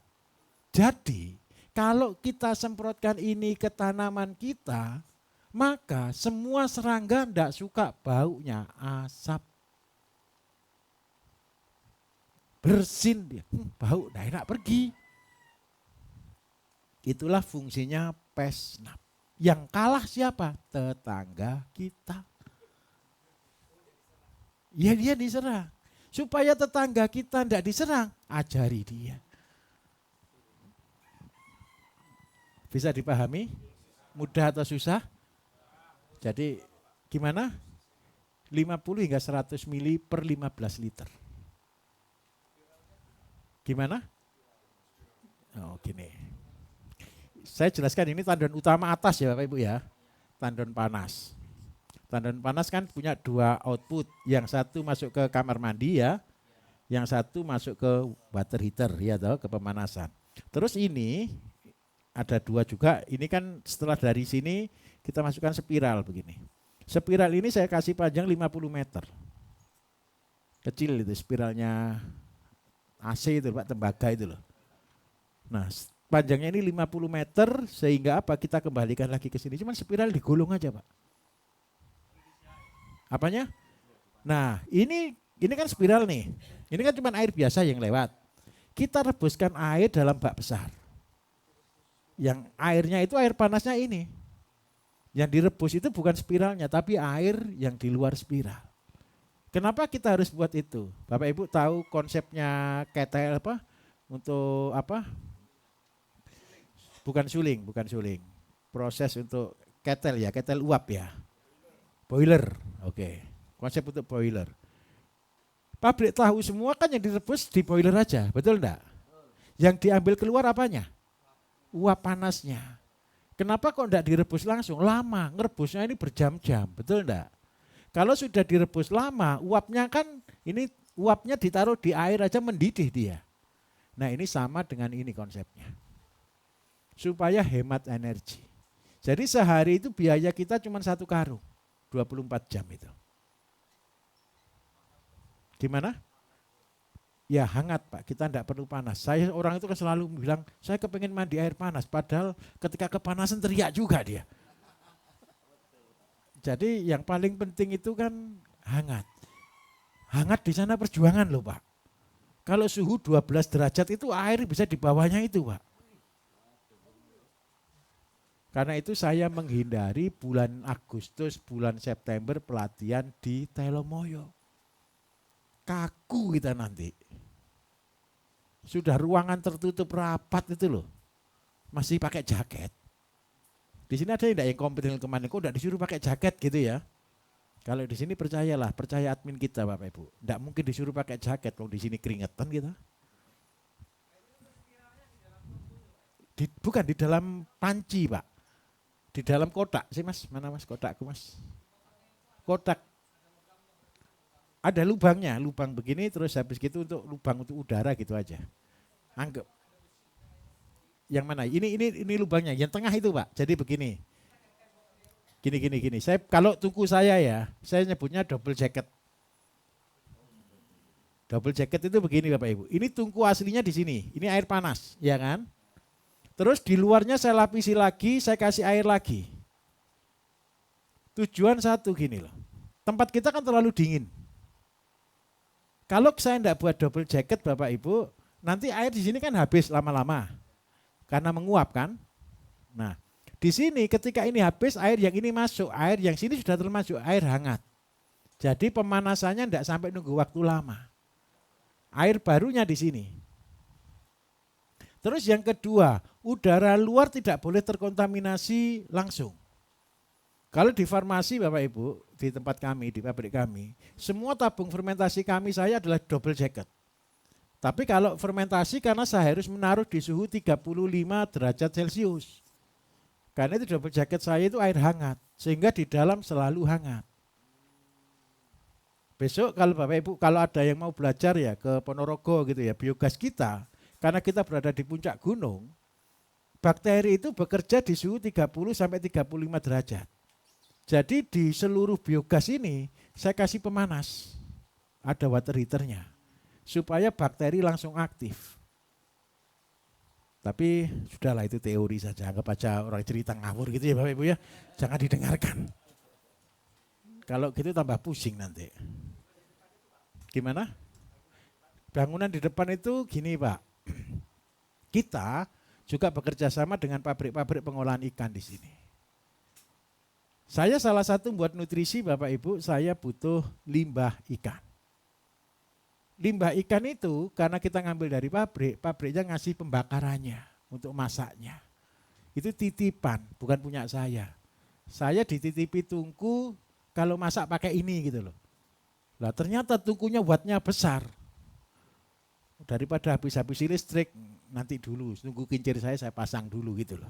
S2: Jadi kalau kita semprotkan ini ke tanaman kita, maka semua serangga tidak suka baunya asap. Bersin dia, bau tidak enak pergi. Itulah fungsinya pesnap. Yang kalah siapa? Tetangga kita. Ya dia diserang. Supaya tetangga kita tidak diserang, ajari dia. Bisa dipahami? Mudah atau susah? Jadi gimana? 50 hingga 100 mili per 15 liter. Gimana? Oh gini. Saya jelaskan ini tandon utama atas ya Bapak Ibu ya. Tandon panas. Tandon panas kan punya dua output. Yang satu masuk ke kamar mandi ya. Yang satu masuk ke water heater ya toh, ke pemanasan. Terus ini ada dua juga. Ini kan setelah dari sini kita masukkan spiral begini. Spiral ini saya kasih panjang 50 meter. Kecil itu spiralnya AC itu Pak, tembaga itu loh. Nah, panjangnya ini 50 meter sehingga apa? Kita kembalikan lagi ke sini. Cuman spiral digulung aja, Pak. Apanya? Nah, ini kan spiral nih. Ini kan cuma air biasa yang lewat. Kita rebuskan air dalam bak besar. Yang airnya itu air panasnya ini. Yang direbus itu bukan spiralnya, tapi air yang di luar spiral. Kenapa kita harus buat itu? Bapak Ibu tahu konsepnya ketel apa? Untuk apa? Bukan suling. Proses untuk ketel ya, ketel uap ya. Boiler, oke. Konsep untuk boiler. Pabrik tahu semua kan yang direbus di boiler aja, betul enggak? Yang diambil keluar apanya? Uap panasnya. Kenapa kok enggak direbus langsung? Lama, ngerebusnya ini berjam-jam, betul enggak? Kalau sudah direbus lama, uapnya kan ini uapnya ditaruh di air aja mendidih dia. Nah ini sama dengan ini konsepnya. Supaya hemat energi. Jadi sehari itu biaya kita cuma 1 karung, 24 jam itu. Gimana? Ya hangat Pak, kita tidak perlu panas. Saya orang itu kan selalu bilang, saya kepengen mandi air panas. Padahal ketika kepanasan teriak juga dia. Jadi yang paling penting itu kan hangat. Hangat di sana perjuangan loh Pak. Kalau suhu 12 derajat itu air bisa di bawahnya itu Pak. Karena itu saya menghindari bulan Agustus, bulan September pelatihan di Telomoyo. Kaku kita nanti. Sudah ruangan tertutup rapat itu loh. Masih pakai jaket. Di sini ada yang kompeten kemana, kok enggak disuruh pakai jaket gitu ya. Kalau di sini percayalah, percaya admin kita Bapak Ibu. Enggak mungkin disuruh pakai jaket kalau di sini keringetan kita. Bukan di dalam panci Pak. Di dalam kotak sih Mas, mana Mas kotakku Mas? Kotak. Ada lubangnya, lubang begini terus habis gitu untuk lubang untuk udara gitu aja. Anggap. Yang mana? Ini lubangnya, yang tengah itu Pak. Jadi begini. Gini. Saya kalau tungku saya ya, saya nyebutnya double jacket. Double jacket itu begini Bapak Ibu. Ini tungku aslinya di sini. Ini air panas, ya kan? Terus di luarnya saya lapisi lagi, saya kasih air lagi. Tujuan satu gini loh. Tempat kita kan terlalu dingin. Kalau saya enggak buat double jacket Bapak Ibu, nanti air di sini kan habis lama-lama. Karena menguap kan. Nah, di sini ketika ini habis air yang ini masuk, air yang sini sudah termasuk air hangat. Jadi pemanasannya enggak sampai nunggu waktu lama. Air barunya di sini. Terus yang kedua, udara luar tidak boleh terkontaminasi langsung. Kalau di farmasi Bapak Ibu, di tempat kami, di pabrik kami, semua tabung fermentasi kami saya adalah double jacket. Tapi kalau fermentasi karena saya harus menaruh di suhu 35 derajat Celcius. Karena itu double jacket saya itu air hangat, sehingga di dalam selalu hangat. Besok kalau Bapak Ibu, kalau ada yang mau belajar ya ke Ponorogo gitu ya, biogas kita, karena kita berada di puncak gunung, bakteri itu bekerja di suhu 30 sampai 35 derajat. Jadi di seluruh biogas ini saya kasih pemanas, ada water heaternya, supaya bakteri langsung aktif. Tapi sudahlah itu teori saja, anggap aja orang cerita ngawur gitu ya Bapak Ibu ya. Jangan didengarkan. Kalau gitu tambah pusing nanti. Gimana? Bangunan di depan itu gini Pak. Kita juga bekerja sama dengan pabrik-pabrik pengolahan ikan di sini. Saya salah satu buat nutrisi Bapak Ibu, saya butuh limbah ikan. Limbah ikan itu karena kita ngambil dari pabrik, pabriknya ngasih pembakarannya untuk masaknya. Itu titipan, bukan punya saya. Saya dititipi tungku kalau masak pakai ini gitu loh. Lah ternyata tungkunya wattnya besar. Daripada habis-habis listrik, nanti dulu, tunggu kincir saya pasang dulu gitu loh.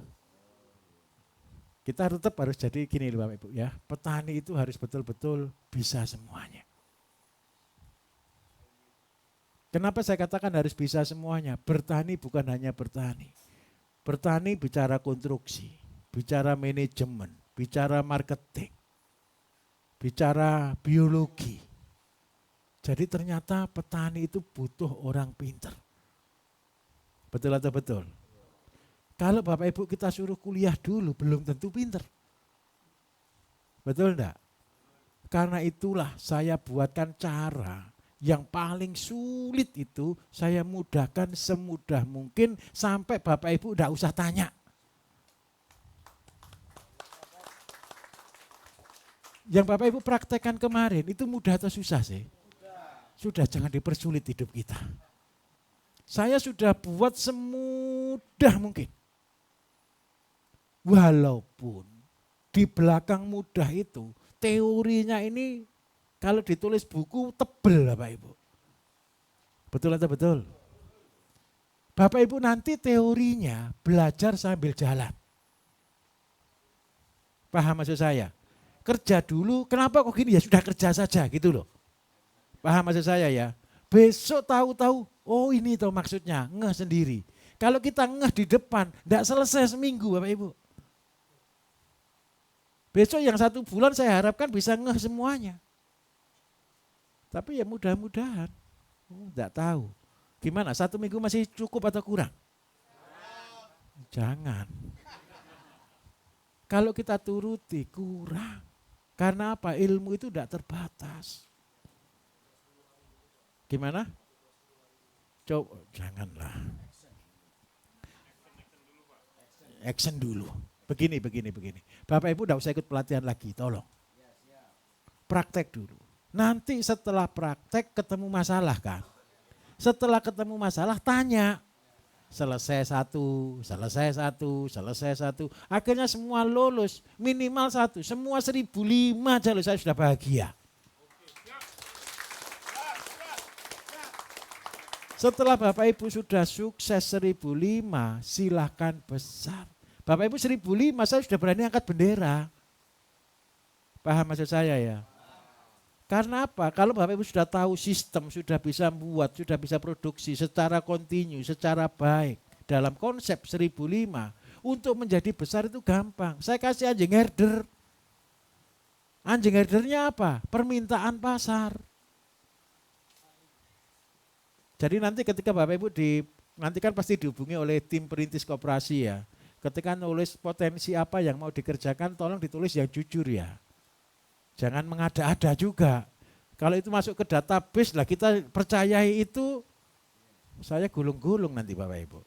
S2: Kita tetap harus jadi gini loh Bapak Ibu ya, petani itu harus betul-betul bisa semuanya. Kenapa saya katakan harus bisa semuanya? Bertani bukan hanya bertani. Bertani bicara konstruksi, bicara manajemen, bicara marketing, bicara biologi. Jadi ternyata petani itu butuh orang pinter. Betul atau betul? Kalau Bapak Ibu kita suruh kuliah dulu belum tentu pinter. Betul enggak? Karena itulah saya buatkan cara yang paling sulit itu saya mudahkan semudah mungkin sampai Bapak Ibu enggak usah tanya. Yang Bapak Ibu praktekkan kemarin itu mudah atau susah sih? Sudah, jangan dipersulit hidup kita. Saya sudah buat semudah mungkin. Walaupun di belakang mudah itu teorinya ini kalau ditulis buku tebel Bapak Ibu. Betul atau betul? Bapak Ibu nanti teorinya belajar sambil jalan. Paham maksud saya? Kerja dulu, kenapa kok gini ya sudah kerja saja gitu loh. Paham maksud saya ya? Besok tahu-tahu, oh ini tuh maksudnya, ngeh sendiri. Kalau kita ngeh di depan, enggak selesai seminggu Bapak Ibu. Besok yang 1 bulan saya harapkan bisa ngeh semuanya. Tapi ya mudah-mudahan, enggak tahu. Gimana, 1 minggu masih cukup atau kurang? Jangan. Kalau kita turuti kurang. Karena apa? Ilmu itu enggak terbatas. Gimana? Coba, janganlah. Action dulu. Begini. Bapak Ibu enggak usah ikut pelatihan lagi, tolong. Praktek dulu. Nanti setelah praktek ketemu masalah kan. Setelah ketemu masalah tanya. Selesai satu. Akhirnya semua lulus. Minimal 1. Semua 1.005 aja loh, saya sudah bahagia. Setelah Bapak Ibu sudah sukses 1.005, silahkan besar. Bapak Ibu 1.005 saya sudah berani angkat bendera. Paham maksud saya ya? Karena apa? Kalau Bapak Ibu sudah tahu sistem, sudah bisa buat, sudah bisa produksi secara kontinu, secara baik. Dalam konsep 1.005, untuk menjadi besar itu gampang. Saya kasih anjing herder. Anjing herdernya apa? Permintaan pasar. Jadi nanti ketika Bapak Ibu nanti kan pasti dihubungi oleh tim perintis koperasi ya. Ketika nulis potensi apa yang mau dikerjakan, tolong ditulis yang jujur ya. Jangan mengada-ada juga. Kalau itu masuk ke database lah kita percayai itu, saya gulung-gulung nanti Bapak Ibu.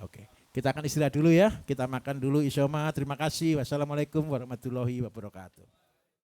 S2: Oke, kita akan istirahat dulu ya. Kita makan dulu isyoma. Terima kasih. Wassalamualaikum warahmatullahi wabarakatuh.